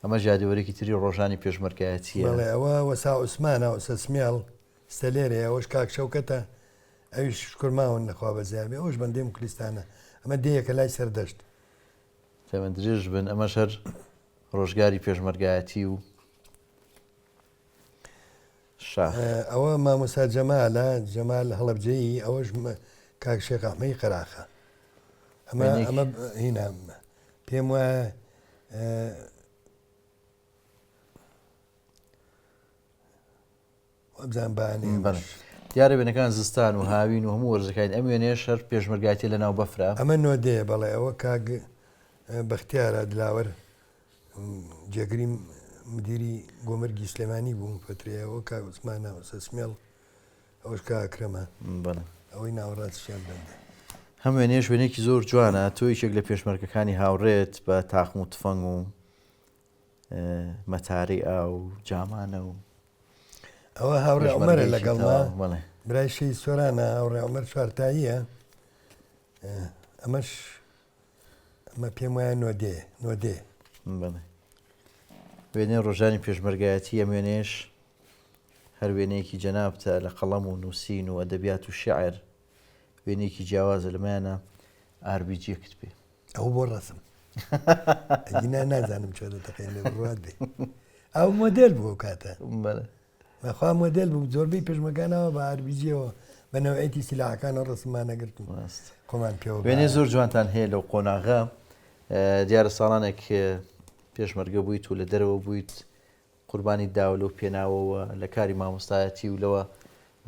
ئەمە ژادیوەرێکی تری ڕۆژانی پێشمەرگایەتیە بەڵێ ئەوە وەسا عوسمانە و سەسمیاڵ ستەلێرێ ئەوەش کاک شەوکەتە ئەویش شکرماون نەخوا بەزیابێ ئەوش بەندێ کوردستانە ئەمە دەیەکە لای سەردەشت تەمەند درێژ بن ئەمە هەر ڕۆژگاری پێشمەرگایەتی و ئەوە مامۆستا جەمالە جەمال هەڵەبجەیی ئەوەش کاک شێخ ئەحمەدی قەراخە ئەمە هینە پێم وایە وەبزان بانێ دیارە وێنەکان زستان و هاوین و هەموو وەرزەکەین ئەم وێنێ شەر پێشمەرگایەتی لە ناو بەفرا ئەمە نۆدەیە بەڵێ ئەوە کاک بەختیارە دلاوەر جێگریم مدیری گۆمەرگی سلێمانی بووم فترەیەوە کاک عوسمانە و سەسمیێڵ ئەوەش کاکرەمە ئەوەی ناوەڕاستیان بەندە هەم وێنێش وێنێکی زۆر جوانە تۆ یەکێک لە پێشمەرگەکانی هاوڕێت بە تاخم و تفەنگ و مەتاری ئاو جامانە و ئەوە هاوڕێ عومەرە لەگەڵما برای شەی سۆرانە هاوڕێ عومەر چوارتاییە ئەمەش ئەمە پێم وایە نۆدێ وێنێ ڕۆژانی پێشمەرگایەتی ئەم وێنێش هەر وێنەیەکی جەنابتە لە قەڵەم و نووسین و ئەدەبیات و شیعر وێنێکی جیاوازە لەمایانە ئاربیجیەکت پێ ئەو بۆ ڕەسم ئەگینا نازانم چۆ دەتەقێن لێ بڕات بێ ئەو مۆدێل بوو کاتە مەخوا مۆدێل بوو زۆربەی پێشمەکانەوە بە ئاربیجیەوە بە نەوعیەتی سیلاحەکانە ڕسممان نەگرتم خۆمان پێوە وێنێ زۆر جوانتان هەیە لەو قۆناغا دیارە ساڵانێک پێشمەرگە بوویت و لە دەرەوە بوویت قوربانی داول و پێناوەوە لە کاری مامۆستایەتی و لەوە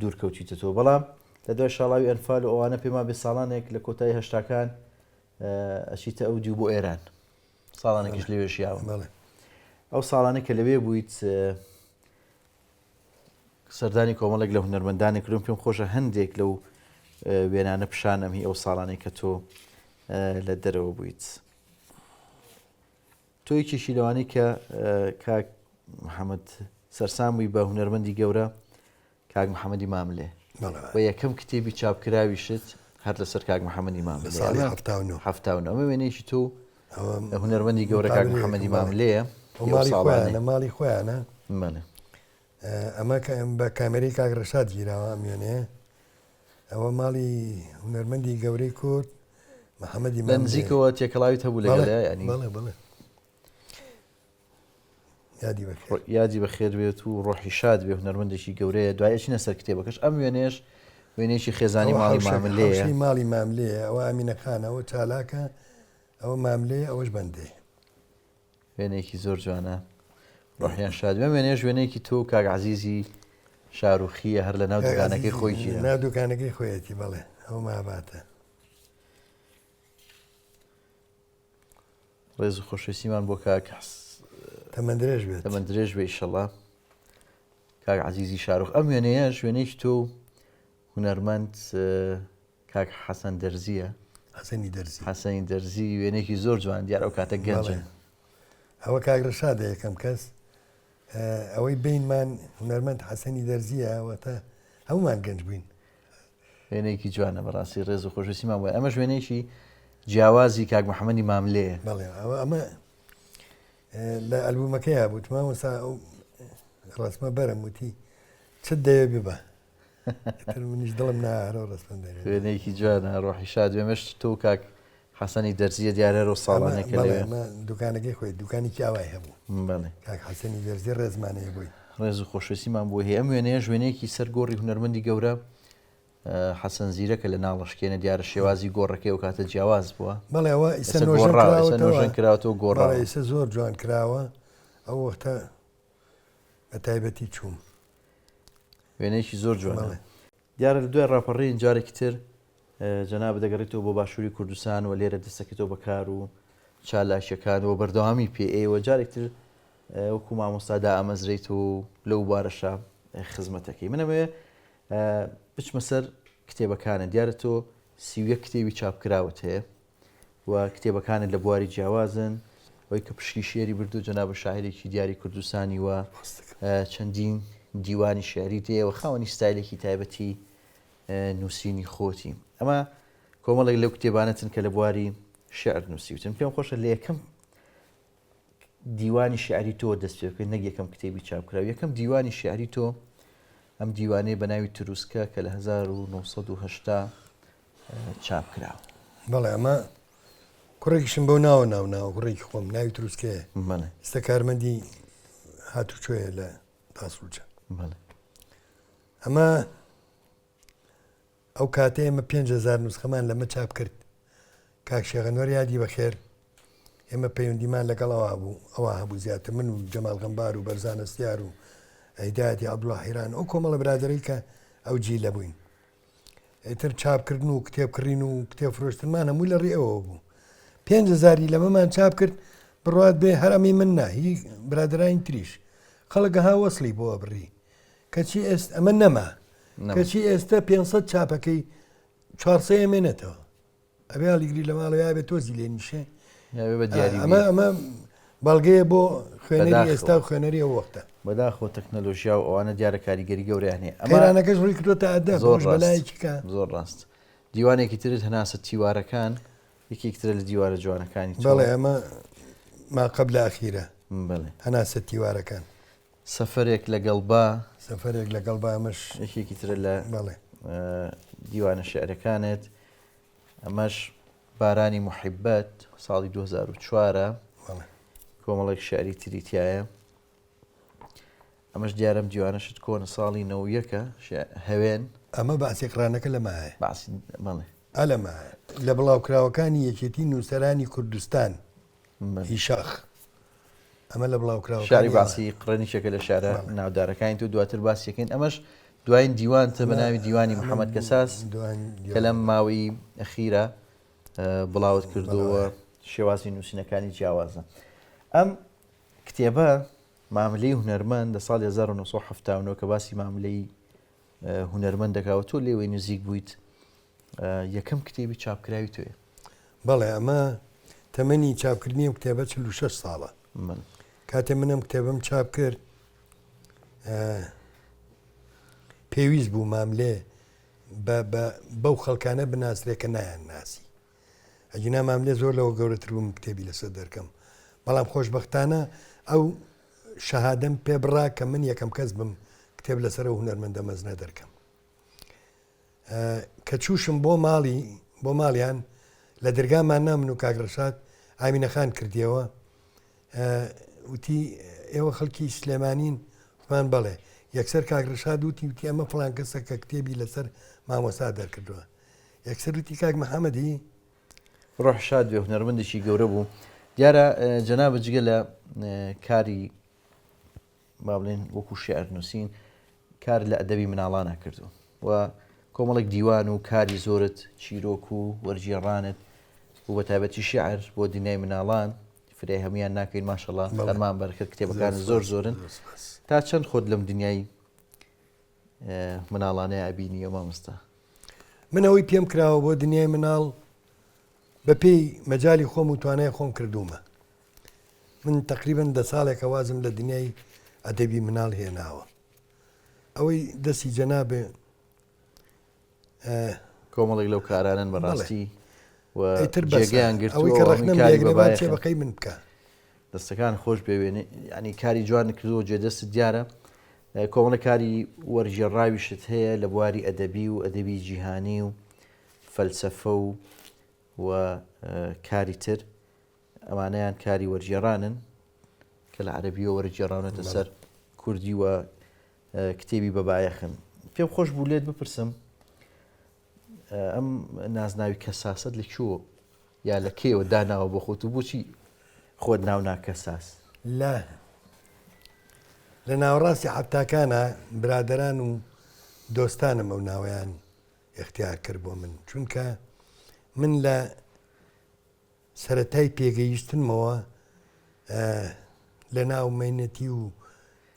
دوورکەوتیتەوە بەڵام لە دوای شاڵاوی ئەنفال و ئەوانە پێما بێ ساڵانێک لە کۆتایی هەشتاکان ئەچیتە ئەو دیو بۆ ئێران ساڵانێکیش لەوێشیاوە ئەو ساڵانێک کە لەوێ بوویت سەردانی کۆمەڵێک لە هونەرمەندانی کردم پێم خۆشە هەندێک لەو وێنانە پیشانەمی ئەو ساڵانەی کە تۆ لە دەرەوە بوویت تۆ یەکێکی لەوانەی کە کاک محەممەد سەرسام بووی بە هونەرمەندی گەورە کاک محەممەدی ماملێ و یەکەم کتێبی چاپکراویشت هەر لەسەر کاک محەممەدی ماملێ ئەمە وێنەیەکی تۆ هونەرمەندی گەورە کاک محەممەدی ماملەیە ماڵی خۆیانە ئەمە بە کامێرەی کاک ڕەشاد گیراوە میێنێ ئەوە ماڵی هونەرمەندی گەورەی کورد محەممەدی نزیکەوە تێکەڵاویت هەبوو لەگەڵ ینی یادی بەخێر بێت و ڕۆحی شاد بێ هونەرمەندێکی گەورەیە دوایەچینە سەر کتێبەکەش ئەم وێنێش وێنێکی خێزانی ماڵی ماملەیە ماڵی ماملەیە ئەوە ئەمینەخانەوە چالاکە ئەوە ماملەیە ئەوەش بەندێ وێنێکی زۆر جوانە ڕۆحیان شاد بێ وێنێش وێنێکی تۆ کاک عەزیزی شاروخیە هەر لە ناو دوکانەکەی خۆی ناو دوکانەکەی خۆیەتی بەڵێ ئەو ماباتە ڕێز و خۆشەویستیمان بۆ کاک تەمەندرێژ بێت تەمەندرێژ بێ ئیشەڵڵا کاک عەزیزی شارۆخ ئەم وێنەیەش وێنەیەکی تۆ هونەرمەند کاک حەسەن دەرزیە حەسەنی دەرزی وێنێکی زۆر جوان دیار ئەو کاتە گەنجن ئەوە کاک ڕەشادە یەکەم کەس ئەوەی بینمان هونەرمەند حەسەنی دەرزیە ئەوەتە هەمومان گەنج بووین وێنەیەکی جوانە بەڕاستی ڕێز و خۆشەویستیمان بۆ ئەمەش وێنەیەکی جیاوازی کاک محەممەدی ماملەیە بەڵێ ئەمە لە ئەلبومەکەی بووتمە وسا ڕسممە بەرم وتی چ دەیە ببە منیش دڵم نارۆ ڕستمە وێنەیەکی جوانە ڕۆحی شاد دوێمەش تۆ کاک حەسەنی دەرزیە دیارە ساڵانێکە لەوێ دوکانەکەی خۆی دوکانی کیاوای هەبوو کاک حەسەنی دەرزی ڕێزمانەیە بووی ڕێز و خۆشویستیمان بۆ هەیە ئەم وێنەیە ژوێنەیەکی سەر گۆڕی هونەرمەندی گەورە حەسەن زیرەکە لە ناڵەشکێنە دیارە شێوازی گۆڕەکەی و کاتە جیاواز بووە بەڵێ ئەوە نۆژەن کراوەوە گۆڕ ئێستا زۆر جوان کراوە ئەو وەختە بە تایبەتی چووم وێنەیەکی زۆر جوانە دیارە لە دوای ڕاپەڕی جارێکی تر جەناب دەگەڕێتەوە بۆ باشووری کوردستان و لێرە دەستەکەیتەوە بەکار و چالاشیەکانەوە بەردەوامی پێ جارێک تر وەکو مامۆستادا ئامەزرێت و لەو بارەشە خزمەتەکەی منەوێ بچمە سەر کتێبەکانە دیارە تۆ سیویە کتێبی چاپکراوت هەیە و کتێبەکانت لە بواری جیاوازن وی کە پشتی شێری بردو جەنابە شاعیرێکی دیاری کوردستانی وە چەندین دیوانی شێعری دێەوە خاوەنی ستایلێکی تایبەتی نووسینی خۆتی ئەمە کۆمەڵێک لەو کتێبانەتن کە لە بواری شعر نووسیوتن پێم خۆشە لە یەکەم دیوانی شعری تۆ دەست پێ بکەین نەک یەکەم کتێبی چاپکراوە یەکەم دیوانی شعری تۆ ئەم دیوانەی بە ناوی تروسکە کە لە 1970 چاپکراوە بەڵێ ئەمە کوڕێکیشم بۆ ناوە کوڕێکی خۆم ناوی تروسکەیە ئێستا کارمەندی هاتوچۆیە لە تاسوچە ئەمە ئەو کاتێ ئێمە 5,000 نوسخەمان لەمە چاپ کرد کاک شێخەنوەر یادی بەخێر ئێمە پەیوەندیمان لەگەڵ ئەوە هەبوو زیاتر من و جەمال غەمبار و بەرزان ئەستیار و ئەیدادی عەبدوڵڵا حیران ئەو کۆمەڵە برادەرەی کە ئەو جی لە بووین ئیتر چاپکردن و کتێبکردین و کتێب فرۆشتنمان هەمووی لە ڕێ ئەوە بوو 5,000 لەمەمان چاپ کرد بڕات بێ هەرەمی من ناهی برادرانی تریش خەڵک ها وەسڵی بۆ بڕی کەچی ئەمە نەما کەچی ئێستا 500 چاپەکەی 400 ئەمێنێتەوە ئەبێ هەڵیگری لە ماڵەوە بێت تۆزی لێ نیشێ ئەمە بەڵگەیە بۆ خوێنەری ئێستا و خوێنەری ئەو وەختە بەداخۆ تەکنەلۆژیا و ئەوانە دیارە کاریگەری گەوریان هەیە ئەمانەکەش ڕووی کردوتە ئەدە زۆر بەلایەکیکە زۆر ڕاست دیوانێکی ترت هەناسە تیوارەکان یەکێکترە لە دیوارە جوانەکانی بەڵێ ئەمە ما قبل ئەخیرە بڵێ هەناسە تیوارەکان سەفەرێک لەگەڵ با سەفەرێک لەگەڵ با ئەمەش یەکێکی ترە لە بەڵێ دیوانە شعرەکانت ئەمەش بارانی محیبەت ساڵی 2004 کۆمەڵێک شعری تریتایە ئەمەش دیارەم دیوانەشت کۆنە ساڵی 91 هەوێن ئەمە باسیقرانەکە لەمایە باسی بڵێ ئەلەمە لە بڵاوکراوەکانی یەکێتی نووسەرانی کوردستان هیشاخ ئەمە لە بڵاوکراوە شاری باسی قڕنیشەکە لە شارە ناودارەکانی تو دواتر باسیەکەین ئەمەش دوایین دیوانتە بە ناوی دیوانی محەممەد کەساس کە لەم ماوەی ئەخیرە بڵاوت کردووە شێوازی نووسینەکانی جیاوازە ئەم کتێبە ماملەی هونەرمەند لە ساڵی 1970 کە باسی ماملەی هونەرمەند دەکاوە تۆ لێوەی نزیک بوویت یەکەم کتێبی چاپکراوی توێ بەڵێ ئەمە تەمەنی چاپکردنی و کتێبە 46 ساڵە کاتێ منم کتێبم چاپ کرد پێویست بوو ماملێ بەو خەڵکانە بناسرێکە نایان ناسی ئەجینا ماملێ زۆر لەوە گەورەتر بووم کتێبی لەسەر دەرکەم بەڵام خۆشبەختانە ئەو شەهادەم پێ بڕا کە من یەکەم کەس بم کتێب لەسەر هونەرمەندە مەزنە دەرکەم کە چووشم بۆ ماڵیان لە دەرگامان نامن و کاگڕەشاد ئامینەخان کردیەوە وتی ئێوە خەڵکی سلێمانین ومان بەڵێ یەکسەر کاگڕەشاد وتی ئەمە فڵان کەسە کە کتێبی لەسەر مامۆستا دەرکردووە یەکسەر وتی کاک محەممەدی ڕۆح شاد بێ هونەرمەندێکی گەورە بوو دیارە جەنابە جگە لە کاری با بڵێن وەکو شێعر نووسین کار لە ئەدەبی مناڵانە کردو و کۆمەڵێک دیوان و کاری زۆرت چیرۆک و وەرجێڕانت و بە تایبەتی شێعر بۆ دنیای مناڵان فرێ هەمویان ناکەین ماشەڵڵا فەرمان بەرکرد کتێبەکان زۆرن تا چەند خۆت لەم دنیای مناڵانەیە ئەبینیە مامۆستا منەوەی پێم کراوە بۆ دنیای مناڵ بەپێی مەجای خۆم و توانای خۆم کردومە من تقریبن 10 ساڵێکە وازم لە دنیای ئەدەبی مناڵ هێناوە ئەوەی دەستی جەنابێ کۆمەڵێک لەو کارانن بەڕاستی جێگەیان گرت ئەوەی کە ڕەخنەم لێگرێبان چێ بەقەی من بکە دەستەکان خۆش بێوێنێ ینی کاری جوان کردو جێدەست دیارە کۆمەڵە کاری وەرجێڕاویشت هەیە لە بواری ئەدەبی و ئەدەبی جیهانی و فەلسەفە و کاری تر ئەمانەیان کاری وەرجێڕانن کە لە عەرەبیەوە وەرجێڕاونەتە سەر کوردی و کتێبی بەبایەخن. پێم خۆش بوو لێت بپرسم ئەم نازناوی کەساست لە کوێوە یا لە کێوە داناوە بۆ خۆت و بۆچی خۆت ناونا کەساس؟ لە ناوەڕاستی حەبتاکانە برادەران و دۆستانم ئەو ناوەیان اختیار کرد بۆ من، چونکە من لە سەرەتای پێگەیشتنمەوە لە ناو مەینەتی و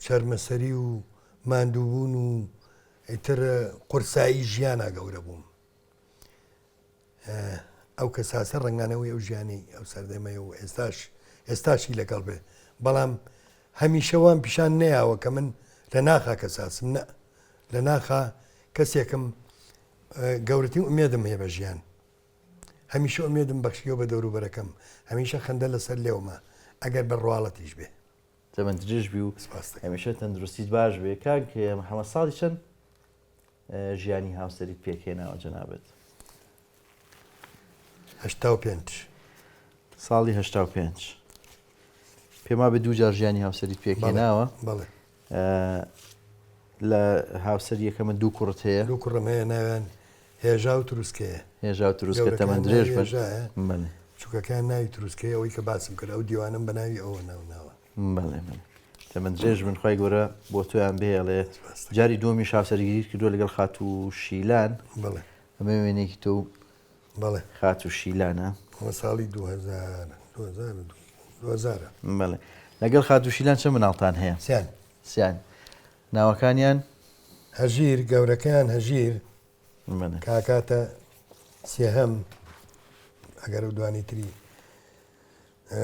چەرمەسەری و ماندووبوون و ئیتر قورسایی ژیانە گەورە بووم. ئەو کەساسە ڕنگانەوەی ئەو ژیانی ئەو سەردەمەیە و ئێستاشی لەگەڵ بێ، بەڵام هەمیشەوان پیشان نەیاوە کە من لە ناخا کەساسم لە ناخا کەسێکم گەورەتی ئومێدم هەیە بە ژیان، هەمیشە ئومێدم بەخشیەوە بە دەوروبەرەکەم، هەمیشە خەندە لەسەر لێومە ئەگەر بەڕواڵەتیش بێ زەمن درێژ بی و هەمیشە تەندروستیت باش بێ. کاک محەممەد ساڵی چەند ژیانی هاوسەریت پێکهێناوە جەنابەت؟ 85 ساڵی 85 پێما بە دوو جار ژیانی هاوسەریت پێکهێناوە. بەڵێ لە هاوسەر یەکەمە دوو کوڕت هەیە؟ دوو کوڕم هەیە، ناویان هێژا و تروسکەیە. هێژا و تروسکە تەمەن درێژ بن چووکەکان ناوی تروسکەیە ئەوەی کە باسم کرد ئەو دیوانم بە ناوی ئەوە ناوە. بەڵێ تەمەن درێژ بن خی گەورە بۆ تۆیان بهێڵێ. جاری دومی هاوسەرگیری کردووە لەگەڵ خات و شیلان. بڵێ ئەمە وێنێکی تۆ بەڵێ خات و شیلانە ساڵی 2000 بەڵێ لەگەڵ خات و شیلان چەند مناڵتان هەیە؟ سیان. ناوەکانیان؟ هەژیر گەورەکەیان هەژیر کاکاتە سێهەم، ئەگەر و دوانی تری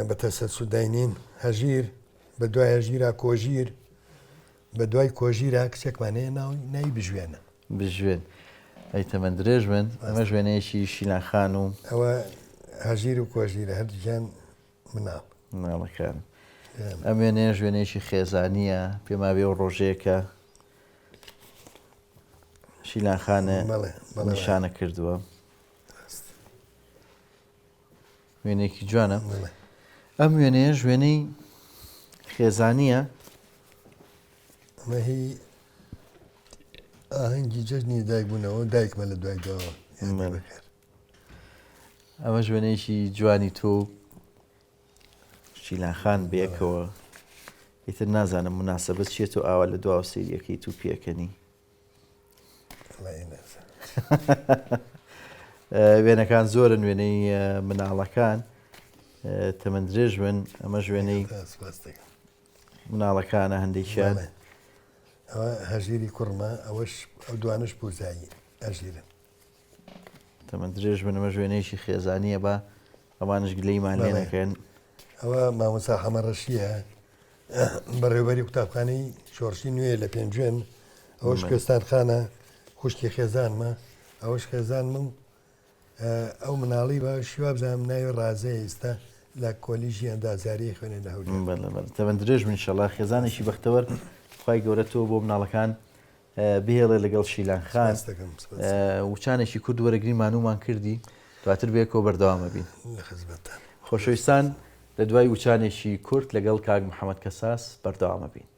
بەتەسە سوداینین هەژیر، بە دوای هەژیرا کۆژیر، بە دوای کۆژیرا کچێکمانەیە ناوی بژوێنە. بژوێن ئەی تەمەن درێژ بن. ئەمە ژوێنەیەکی شیلان خان و ئەوە هەژیر و کۆژیرە هەردووکیان مناڵەکان. ئەم وێنەیە ژوێنێکی خێزانیە، پێما بێ و ڕۆژەیەکە شیلان خانە نیشانە کردووە. وێنێکی جوانە. ئەم وێنەیە ژوێنەی خێزانیە. ئەمە هی ئاهەنگی جەژنی دایکبوونەوە دایکمە لە دوای داوە. ئەمە ژوێنەیەکی جوانی تۆ شیلان خان بێکەوە. ئیتر نازانم مناسبەت چێت و ئاوا لە دواوە سەیریەکەی تو پێکەنی. وێنەکان زۆرن وێنەی مناڵەکان تەمەن درێژ بن. ئەمە ژوێنەی مناڵەکانە هەندێکیان. ئەوە هەژیری کوڕمە، ئەوەش ئەو دوانش بوزایی هەژیرن. تەمەن درێژ بن. ئەمە ژوێنەیەکی خێزانیە بە ئەمانش گلەیمان لێ نەکەن. ئەوە مامۆستا حەمەڕەشیە بەڕێوەبەری قوتابخانەی شۆڕشی نوێ لە پێنجێن. ئەوەش کوێستانخانە خوشکی خێزانمە، ئەوەش خێزانمە و ئەو مناڵی بە شیوا بزانم ناوی ڕازەیە ئێستا لە کۆلیژی ئەندازیاری خوێنێ لە هەولێر. تەمەن درێژ بن ئینشەڵا خێزانێکی بەختەوەر خی گەورە تۆ بۆ مناڵەکان بهێڵێ لەگەڵ شیلان خان. وچانێکی کورد وەرەگری مانومان کردی دواتر بێکەوە بەردەوامە بین. خۆشەویستان لە دوای وچانێکی کورد لەگەڵ کاک محەممەد کەساس بەردەوامە بین.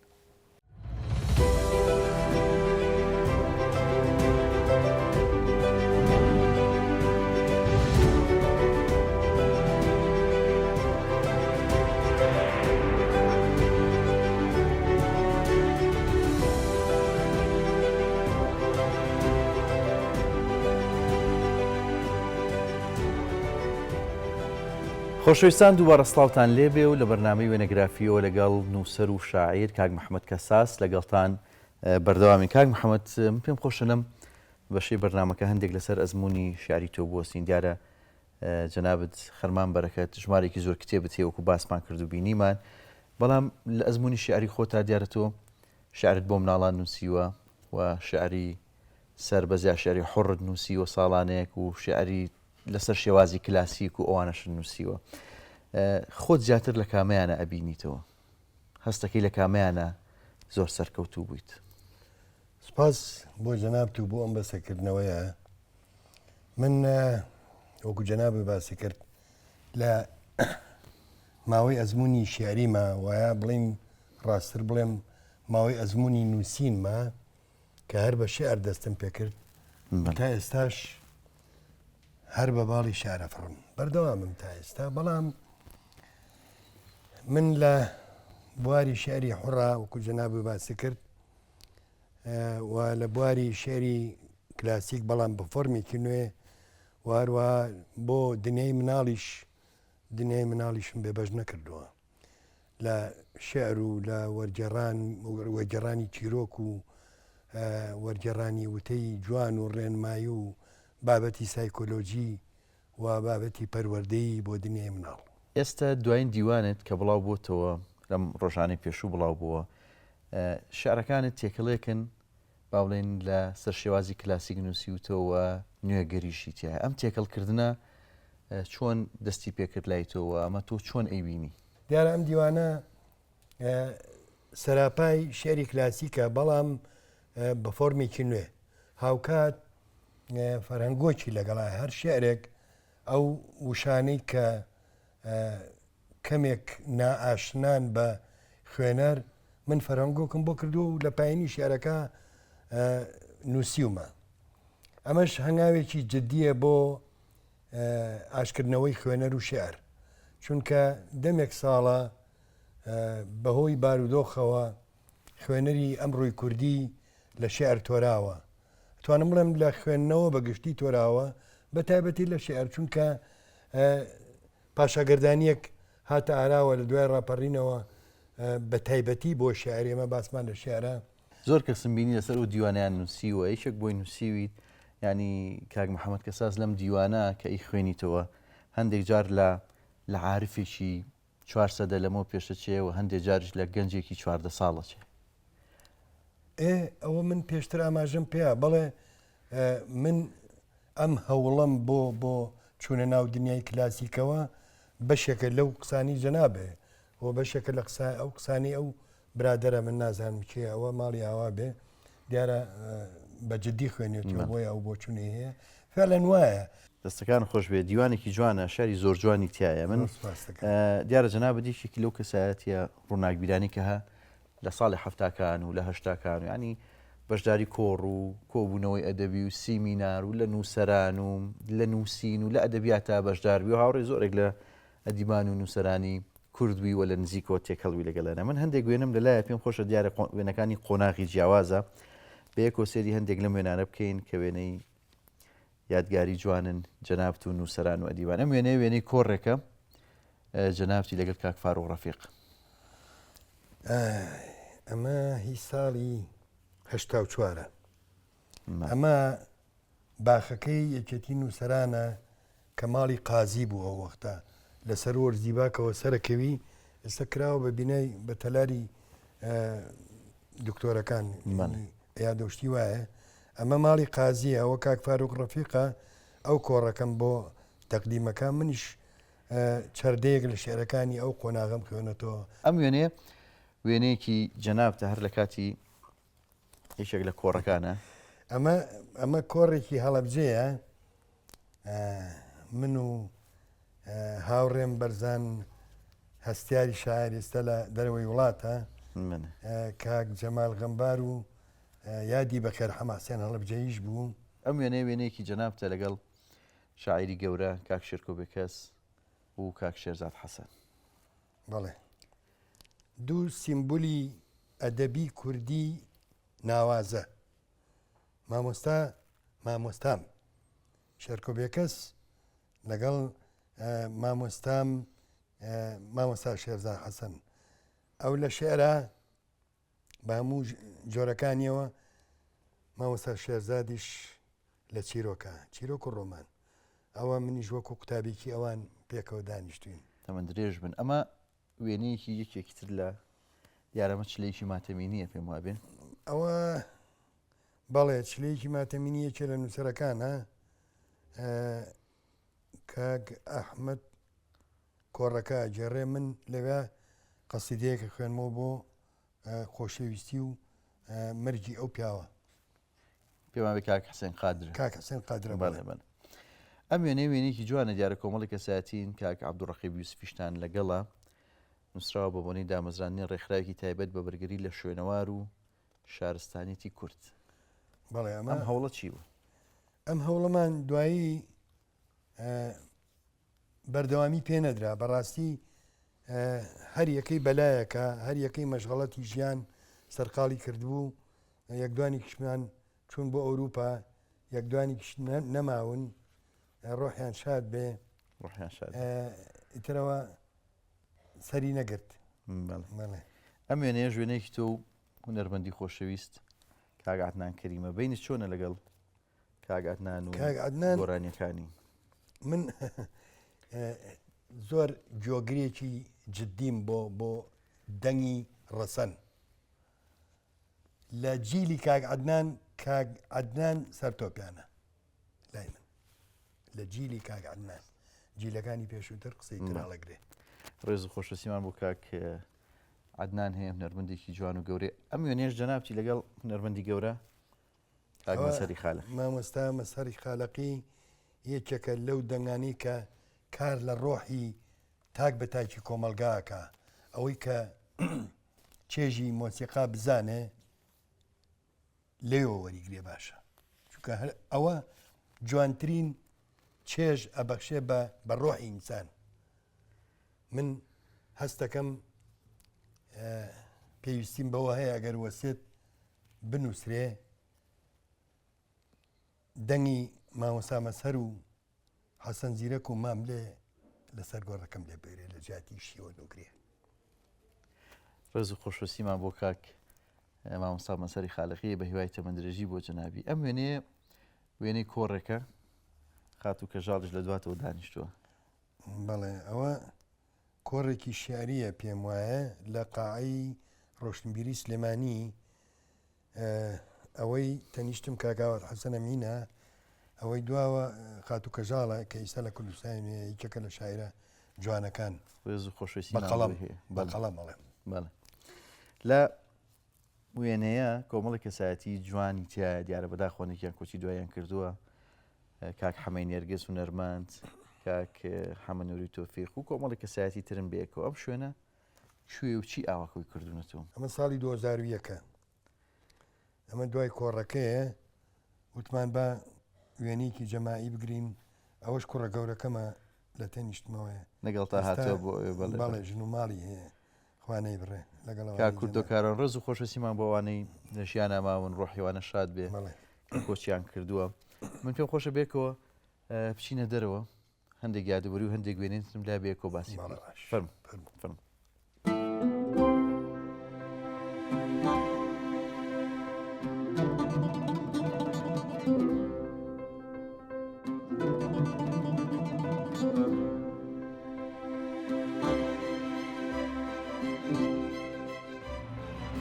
خۆشەویستان دووبارە سڵاوتان لێبێ و لە بەرنامەی وێنەگرافیەوە لەگەڵ نووسەر و شاعیر کاک محەممەد کەساس لەگەڵتان بەردەوامی. کاک محەممەد پێم خۆشەنم بەشەی بەرنامەکە هەندێک لەسەر ئەزمموی شاری تۆ بوەستین. دیارە جەنابەت خەرمان بەرەکەت ژمارێکی زۆر کتێبت هەیە وەکو باسمان کرد و بینیمان، بەڵام لە ئەزمموی شعری خۆتا دیارە تۆ شعرت بۆ مناڵان نووسیوە و شعری سەربەزیا شعری حوڕت نووسیوە ساڵانەیەک و شعری لەسەر شێوازی کلاسیک و ئەوانەش نووسیوە. خۆت زیاتر لە کامیانە ئەبینیتەوە هەستەکەی لە کامیانە زۆر سەرکەوتوو بوویت. سپاس بۆ جەنابت و بۆ ئەم بەسەکردنەوەیە. من وەکو جەنابی باسی کرد لە ماوەی ئەزمموی شیاریمە وایە بڵین ڕاستتر بڵێم ماوەی ئەزمموی نووسینمە کە هەر بە شێعر دەستم پێکرد تا ئێستاش هەر بە باڵی شارە فڕم بەردەوامم تا ئێستا. بەڵام من لە بواری شعری حوڕا وەکو جەنابی باسی کرد و لە بواری شێری کلاسیک بەڵام بە فۆرمێکی نوێ واروە بۆ دنیای مناڵیشم بێبەش نەکردووە لە شێعر و لە وەرگێڕانی چیرۆک و وەرگێڕانی وتەی جوان و ڕێنمایی و بابەتی سایکۆلۆجی و بابەتی پەروەردەی بۆ دنیای مناڵ. ئێستا دوایین دیوانت کە بڵاو بۆتەوە لەم ڕۆژانەی پێشوو بڵاو بووە شعرەکانت تێکەڵێکن با بڵێن لە سەر شێوازی کلاسیک نووسیوتەوە نوێگەریشی تایە. ئەم تێکەڵکردنە چۆن دەستی پێکرد لایتەوە ئەمە تۆ چۆن ئەیبینی؟ دیارە ئەم دیوانە سەراپای شێری کلاسیکە بەڵام بە فۆرمێکی نوێ هاوکات فەرهەنگۆکی لەگەڵا هەر شێعرێک ئەو وشانەی کە کەمێک نائاشنان بە خوێنەر من فەرهەنگۆکم بۆ کردو و لە پایینی شێعرەکە نووسیومە. ئەمەش هەنگاوێکی جددیە بۆ ئاشکردنەوەی خوێنەر و شێعر چونکە دەمێک ساڵە بەهۆی بارودۆخەوە خوێنەری ئەمڕۆی کوردی لە شێعر تۆراوە. توانم بڵێم لە خوێندنەوە بەگشتی تۆراوە بە تایبەتی لە شێعر چونکە پاشاگەردانیەک هاتە ئاراوە لە دوای ڕاپەڕینەوە بە تایبەتی بۆ شێعر. ئێمە باسمان لە شێعرە زۆر کەسم بینی لەسەر و دیوانیان نووسیوە یەکێک بۆی نووسیویت ینی کاک محەممەد کەساس لەم دیوانە کە ئەی خوێنیتەوە هەندێک جار لە عارفێکی 400 لەمە پێشە چێەوە هەندێک جارش لە گەنجێکی 14 ساڵە چێ. ئەوە من پێشتر ئاماژەم پێە بەڵێ من ئەم هەوڵم بۆ چوونە ناو دنیای کلاسیکەوە بەشێکە لەو قسانی جەنابێ و بەشێکە لە ئەو قسانی ئەو برادرە من نازانم کێ ئەوە ماڵی ئاوا بێ دیارە بەجددی خوێنێتەوە بۆی ئەو بۆ چوونێ هەیە فعلەن وایە. دەستەکان خۆش بێ دیوانێکی جوانە شاری زۆر جوانی تایە. من دیارە جەنابە دیشێکی لەو کەسایەتە ڕووناکبیرانی کە هە لە ساڵی هەفتاکان و لە هەشتاکان و ینی بەشداری کۆڕ و کۆبوونەوەی ئەدەبی و سیمینار و لە نووسەران و لە نووسین و لە ئەدەبیاتە بەشداربی و هاوڕێ زۆرێک لە ئەدیبان و نووسەرانی کوردوی و لە نزیکەوە تێکەڵوی لەگەڵێنە. من هەندێک وێنم لەلایە پێم خۆشە دیارە وێنەکانی قۆناغی جیاوازە بە یەک کۆسێری هەندێک لەم وێنانە بکەین کە وێنەی یادگاری جوانن جەنابت و نووسەران و ئەدیبان. ئەم وێنەی کۆڕێکە جەنابتی لەگەڵ کاک فاروق ڕەفیق. ئەمە هی ساڵی هەشتا و چوارە. ئەمە باخەکەی یەکێتی نووسەرانە کە ماڵی قازی بوو ئەو وەختە لەسەر وەرزی باکەوە سەرەکەوی ئێستا کراوە بە بینای بە تەلاری دکتۆرەکان یا دۆشتی وایە. ئەمە ماڵی قازیە ئەوە کاک فاروق ڕەفیقە ئەو کۆڕەکەم بۆ تەقدیمەکان منیش چەردەیەک لە شێعرەکانی ئەو قۆناغەم خوێنێتەوە. ئەم وێنەیەکی جەنابتە هەر لە کاتی هیچێک لە کۆڕەکانە. ئەمە کۆڕێکی هەڵەبجەیە من و هاوڕێم بەرزان هەستیاری شاعر ئێستا لە دەرەوەی وڵاتە کاک جەمال غەمبار و یادی بەخێر حەماسیان هەڵەبجەیش بوو. ئەم وێنەیەکی جەنابتە لەگەڵ شاعیری گەورە کاک شێرکۆ بێکەس و کاک شێرزاد حەسەن. بەڵێ دوو سیمبولی ئەدەبی کوردی ناوازە مامۆستام شێرکۆ بێکەس لەگەڵ مامۆستام مامۆستا شێرزاد حەسەن. ئەو لە شێعرە بە هەموو جۆرەکانیەوە مامۆستا شێرزادیش لە چیرۆک و ڕۆمان ئەوە منیش وەکو قوتابێکی ئەوان پێکەوە دانیشتوین. تەمەند درێژ بن. ئەمە وێنەیەکی یەکێکی تر لە یارەمە چلەیەکی ماتەمینیە پێم وابێن. ئەوە بەڵێ چلەیەکی ماتەمینی یەکێ لە نووسەرەکانە کاک ئەحمەد کۆڕەکە جێڕێ من لەوێ قەسیدەیەکە خوێنمەوە بۆ خۆشەویستی و مەرجی ئەو پیاوە پێمان بێ کاک حسێن قادر کاک حسێن قادرە بەڵێ بەڵێ ئەم وێنەی وێنێکی جوانە دیارە کۆمەڵی کەسایەتین کاک عەبدوڕەقیب یوسفیشتان لەگەڵە نووسراوە بە بۆنەی دامەزرانی ڕێکخراوێکی تایبەت بە بەرگەری لە شوێنەوار و شارستانیەتی کورد بەڵێ ئەم هەوڵە چی بوو؟ ئەم هەوڵەمان دوایی بەردەوامی پێ نەدرا بەڕاستی هەر یەکەی بەلایەکە هەر یەکەی مەشغەڵەتی ژیان سەرقاڵی کردبوو یەکدوانی کشمان چوون بۆ ئەوروپا یەکدوانی نەماون ڕۆحیان شاد بێ ئیترەوە سەری نەگرت ئەم وێنەیە ژوێنێکی تۆ و هونەرمەندی خۆشەویست کاک عەدنان کەریمە بەینی چۆنە لەگەڵ کاک عەدنان و گۆرانیەکانی من زۆر جۆگرێکی جددیم بۆ دەنگی ڕەسەن لە جیلی کاک عەدنان سەرتۆپیانە لای من لە جیلی کاک عەدنان جیلەکانی پێشووتر قسەی تراڵەگرێ ڕێز و خۆشەویستیمان بۆ کاک عەدنان هەیە هونەرمەندێکی جوان و گەورەی ئەم وێنێش جەنابچی لەگەڵ هونەرمەندی گەورە کاک مەسەری خالق مامۆستا مەسەری خالقی یەکێکە لەو دەنگانی کە کار لە ڕۆحی تاک بە تاکی کۆمەلگاکە ئەوەی کە چێژی مۆسیقا بزانێ لێەوە وەریگرێ باشە چونکە ئەوە جوانترین چێژ ئەبەخشێ بە ڕۆحی ئینسان من هەستەکەم پێویستیم بەوە هەیە ئەگەر وەسێت بنووسرێ دەنگی مامۆستا مەسەر و حەسەن زیرەک و مام لێ لەسەر گۆڕەکەم لێ بێرێ لە جاتی شیوە نوگرێ ڕێز و خۆشەویستیمان بۆ کاک مامۆستا مەسەری خالقی بە هیوای تەمەندرێژی بۆ جەنابی ئەم وێنەی کۆڕێکە خات و کەژاڵش لە دواتەوە دانیشتووە بەڵێ ئەوە کۆڕێکی شیعریە پێم وایە لە قاعەی ڕۆشنبیری سلێمانی ئەوەی تەنیشتم کاگاوات حەسەن ئەمینە ئەوەی دواوە خات و کەژاڵە کە ئێستا لە کوردستانی یەکێکە لە شاعیرە جوانەکان ڕێز و خۆشەویستی بەقەڵەم بەڵێ لە وێنەیە کۆمەڵی کەسایەتی جوانی تایە دیارە بەداخۆنێکیان کۆچی دوایان کردووە کاک حەمەی نێرگس و نەرماند کاک حەمەنووری تۆفیق و کۆمەڵی کەسایەتی ترم بێکەوە ئەم شوێنە کوێ و چی ئاواکەوی کردوونەتەوە ئەمە ساڵی 2001 ئەمە دوای کۆڕەکەیە وتمان بە وێنێکی جەماعی بگرین ئەوەش کوڕە گەورەکەمە لە تەنیشتمەوەیە لەگەڵ تا هاتەوە بۆ بەڵێ ژن و ماڵی هەیە خوانەی بڕێ لەگەڵ کوردۆکاران ڕێز و خۆشەویستیمان بۆوانەی لەژیان ئاماون ڕۆحیوانە شاد بێ کۆچیان کردووە من پێم خۆشە بێکەوە بچینە دەرەوە هەندێک یادوەری و هەندێک وێنێتم لا بێکەوە باسی فەرموو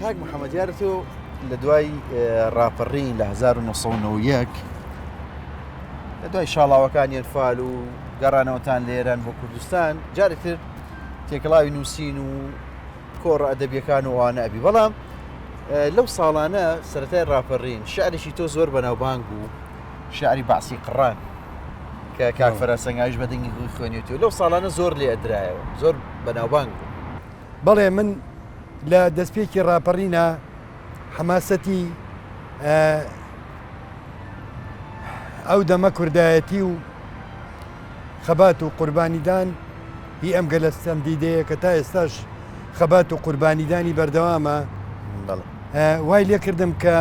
کاک محەممەد یارەتۆ لە دوای ڕاپەڕی لە 1990 لە دوای شاڵاوەکانی ئەنفال و گەڕانەوەتان لە ئێران بۆ کوردستان جارێکتر تێکەڵاوی نووسین و کۆڕە ئەدەبیەکان و ئەوانە ئەبی بەڵام لەو ساڵانە سەرەتای ڕاپەڕین شعرێکی تۆ زۆر بەناوبانگ و شعری باسی قڕان کە کاک فەرەسەنگاویش بە دەنگی خۆی خوێنێتەوە لەو ساڵانە زۆر لێ ئەدرایەوە زۆر بەناوبانگ بوو بەڵێ من لە دەستپێکی ڕاپەڕینە حەماسەتی ئەو دەمە کوردایەتی و خەبات و قوربانیدان هی ئەم گەلەستەم دیدەیە کە تا ئێستاش خەبات و قوربانیدانی بەردەوامە وای لێ کردم کە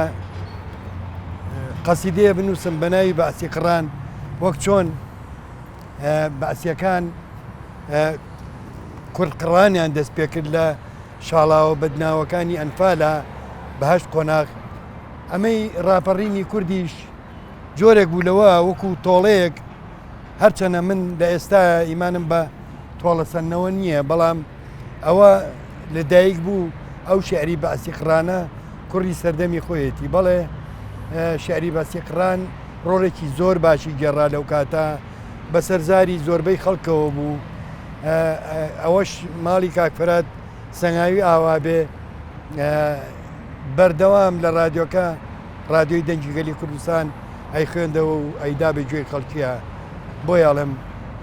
قەسیدەیە بنووسم بە ناوی بەعسی قڕان وەک چۆن بەعسیەکان کوردقڕانیان دەست پێ کرد لە شاڵاوە بەدناوەکانی ئەنفالە بەهەشت قۆناغ ئەمەی ڕاپەڕینی کوردیش جۆرێک بوو لەوە وەکو تۆڵەیەک هەرچەنە من لە ئێستا ئیمانم بە تۆڵەسەنەوە نییە بەڵام ئەوە لەدایک بوو ئەو شعری بەعسی قڕانە کوڕی سەردەمی خۆیەتی بەڵێ شعری بەعسی قڕان ڕۆڵێکی زۆر باشی گێڕا لەو کاتە بە سەرزاری زۆربەی خەڵکەوە بوو ئەوەش ماڵی کاکفرات سەنگاوی ئاوا بێ بەردەوام لە رادیۆکە رادیۆی دەنگی گەلی کوردستان ئەی خوێندەوە و ئەیدا بە گوێی خەڵکیە بۆ یاڵم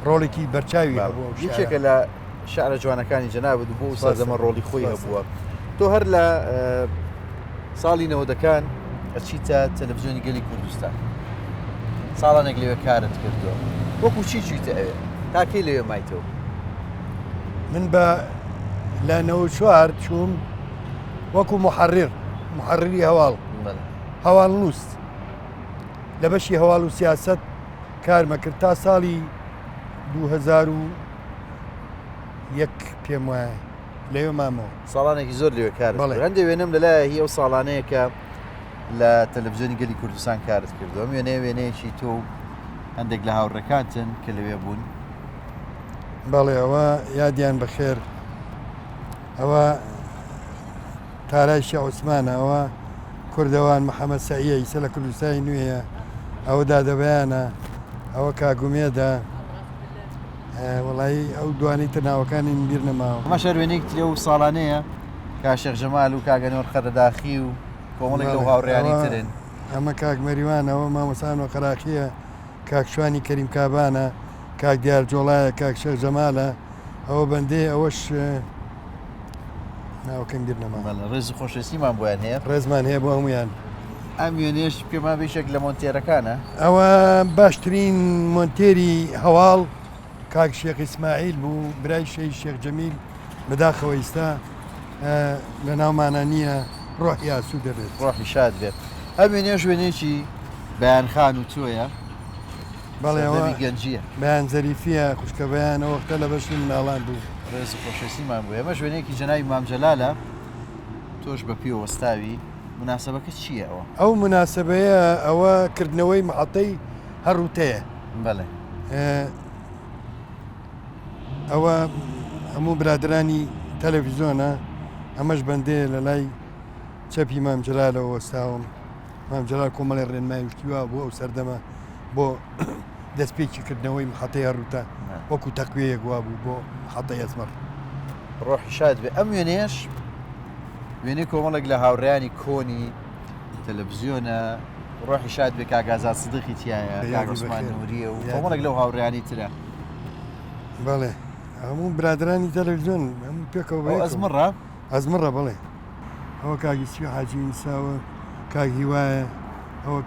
ڕۆڵێکی بەرچاوی یەکێکە لە شعرە جوانەکانی جەنابەت بۆ سازەمە ڕۆڵی خۆی هەبووە تۆ هەر لە ساڵی نەوەدەکان ئەچیتە تەلەڤیزیۆنی گەلی کوردستان ساڵانێک لەوێ کارت کردووە وەکو چی چیتە ئەوێ تاکەی لەوێ مایتەوە من بە لە 94 چووم وەکو محەڕری هەواڵ نووست لە بەشی هەواڵ و سیاست کارمە کرد تا ساڵی 2001 پێم وایە لەوێ مامەوە ساڵانێکی زۆر لەوێ کارت هەندێ وێنەم لەلایە هی ئەو ساڵانەیە کە لە تەلەڤیزیۆنی گەلی کوردستان کارت کردو ئەم وێنەیەکی تۆ هەندێک لە هاوڕەکانتن کە لەوێ بوون بەڵێ ئەوە یادیان بەخێر ئەوە تارای شێخ عوسمانە ئەوە کوردەوان محەممەد سەعیە ئیسە لە کوردستانی نوێیە ئەوە دادەبیانە ئەوە کاگومێدا وڵایی ئەو دوانی تر ناوەکانی بیر نەماوە ئەمە شەروێنێک ترێ و ساڵانەیە کا شێخ جەمال و کاگەنۆر خەردەداخی و کۆمەڵێک لەو هاوڕێیانی ترن ئەمە کاک مەریوانەوە مامۆسان و قەراقیە کاکشوانی کەریم کابانە کاک دیار جۆڵایە کاک شێخ جەمالە ئەوە بەندێ ئەوەش ناوەکەم بیر نەما ڕێز و خۆشەویستیمان بۆیان هەیە ڕێزمان هەیە بۆ هەمویان ئەم وێنێش پێما بێشێک لە مۆنتێرەکانە ئەوە باشترین مۆنتێری هەواڵ کاک شێخ ئیسماعیل بوو برای شەی شێخ جەمیل بەداخەوە ئێستا لە ناومانە نییە ڕۆحی ئاسوود دەبێت ڕۆحی شاد بێت ئەم وێنێش وێنێکی بەیانخان و تۆیە بەڵێەوە گەنجیە بەیان زەریفیە خوشکە بەیانەوە وەختە لە بەشی مناڵان بوو ڕێز و خۆشەویستیمان بوو ئێمە وێنەیەکی جەنابی مام جەلالە تۆش بە پێ وەستاوی مناسبەکە چییە ئەوە ئەو مناسبەیە ئەوە کردنەوەی محەتەی هەڕوتەیە بەڵێ ئەوە هەموو برادرانی تەلەڤیزۆنە ئەمەش بەندێ لە لای چەپی مام جەلالەوە وەستاوم مام جەلال کۆمەڵی ڕێنمایی وشتیوە بۆ ئەو سەردەمە بۆ دەستپێکی کردنەوەی محەتەی هەڕوتە وەکو تەقوێیەک وا بوو بۆ محەتەی ئەزمەر ڕۆحی شاد بێ ئەم وێنێش وێنەی کۆمەڵێک لە هاوڕێیانی کۆنی تەلەڤیزیۆنە ڕۆحی شاد بێ کاگازات سدقی تایە کاک عوسمان نووریە و کۆمەڵێک لەو هاوڕێیانی ترە بەڵێ هەموو برادرانی تەلەڤیزیۆن هەموو پێکەوە ئەزمڕە بڵێ ئەوە کاگیسی حاجی ئینساوە کاک هیوایە ئەوە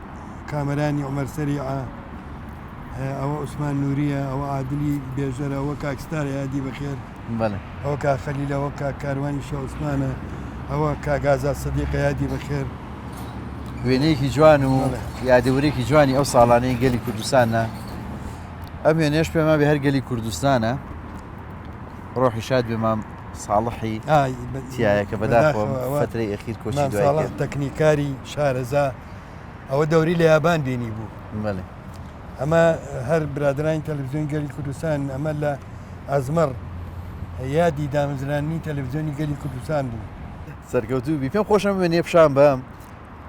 کامەرانی عومەر سەریعە ئەوە عوسمان نووریە ئەوە عادلی بێژەرە ئەوە کاکستار یادی بەخێر ئەوە کاک خەلیل ئەوە کاک کاروانی شێخ عوسمانە ئەوە کاگازات سەدیقە یادی بەخێر وێنەیەکی جوان و یادەوەرێکی جوانی ئەو ساڵانەی گەلی کوردستانە ئەم وێنێش پێما بێ هەر گەلی کوردستانە ڕۆحی شاد بێ مام ساڵحی تایە کە بەداخۆم فترەی ئەخیر کۆچی دوای تەکنیکاری شارەزا ئەوە دەوری لە یابان بینی بوو ئەمە هەر برادرانی تەلەڤیزیۆنی گەلی کوردستان ئەمە لە ئەزمەر یادی دامەزرانی تەلەڤیزیۆنی گەلی کوردستان بوو سەرکەوتوبی پێم خۆشم وێنێ پیشان بەم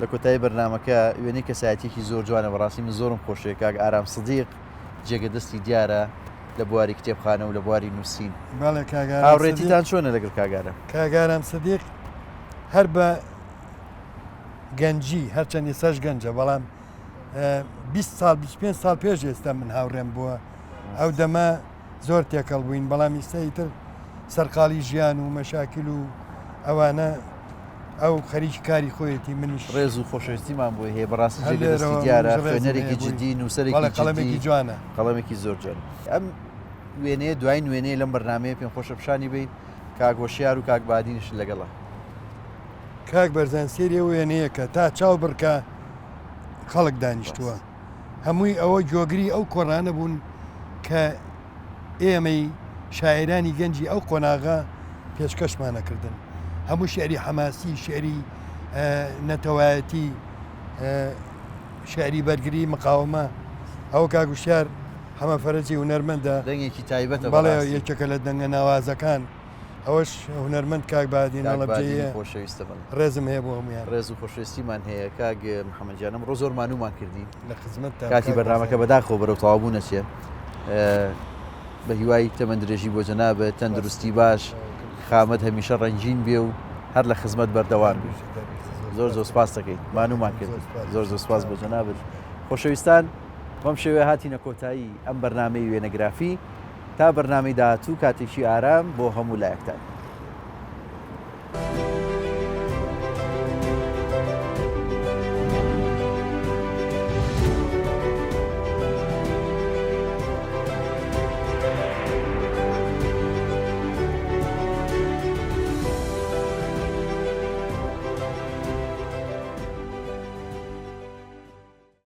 لە کۆتایی بەرنامەکە وێنەی کەسایەتێکی زۆر جوانە بەڕاستی من زۆرم خۆشەیە کاک ئارام سدیق جێگە دەستی دیارە لە بواری کتێبخانە و لە بواری نووسین هاوڕێتیتان چۆنە لەگەڵ کاگارە کاگارام سدیق هەر بە گەنجی هەرچەند ئێساش گەنجە بەڵام 20 ساڵ 25 ساڵ پێش ئێستا من هاوڕێم بووە ئەو دەمە زۆر تێکەڵ بووین بەڵام ئێستایی تر سەرقاڵی ژیان و مەشاکل و ئەوانە ئەو خەریکی کاری خۆیەتی منیش ڕێز و خۆشەویستیمان بۆی هەیە بەڕاستی جێگەدەستی دیارە خوێنەرێکی جدی نووسەرێکی قەڵەمێکی جوانە قەڵەمێکی زۆر جوان ئەم وێنەیە دوای وێنەیە لەم بەرنامەیە پێم خۆشە پیشانی بین کاک هۆشیار و کاک بادینش لەگەڵە کاک بەرزان سێری وێنەیە کە تا چاو بڕکە خەڵک دانیشتووە هەمووی ئەوە جۆگری ئەو کۆڕانە بوون کە ئێمەی شاعرانی گەنجی ئەو قۆناغا پێشکەشمانەکردن هەموو شعری حەماسی شعری نەتەوایەتی شعری بەرگری مقاومە ئەو کاگوشار هەمە فەرەجی هونەرمەندە دەنگێکی تایبەتە بەڵێ یەکێکە لە دەنگە ناوازەکان ئەوەش هونەرمەند کاک بادینەڵەبجەیە خۆشەویستە بڵێ ڕێزم هەیە بۆ هەمویان ڕێز و خۆشەویستیمان هەیە کاک محەممەدجانم ڕۆ زۆرمانومان کردی لە خزمەت کاتی بەرنامەکە بەداخۆ بەرەو تەواو بوو نەچێ بە هیوای تەمەندرێژی بۆ جەنابێت تەندروستی باش خامەت هەمیشە ڕەنجین بێ و هەر لە خزمەت بەردەوام بێ. زۆر زۆر سپاس دەکەیت مانومان کرد. زۆر زۆر سپاس بۆ جەنابێت. خۆشەویستان بەم شێوەیە هاتینە کۆتایی ئەم بەرنامەی وێنەگرافی تا بەرنامەی داهاتوو کاتێکی ئارام بۆ هەموو لایەکتان.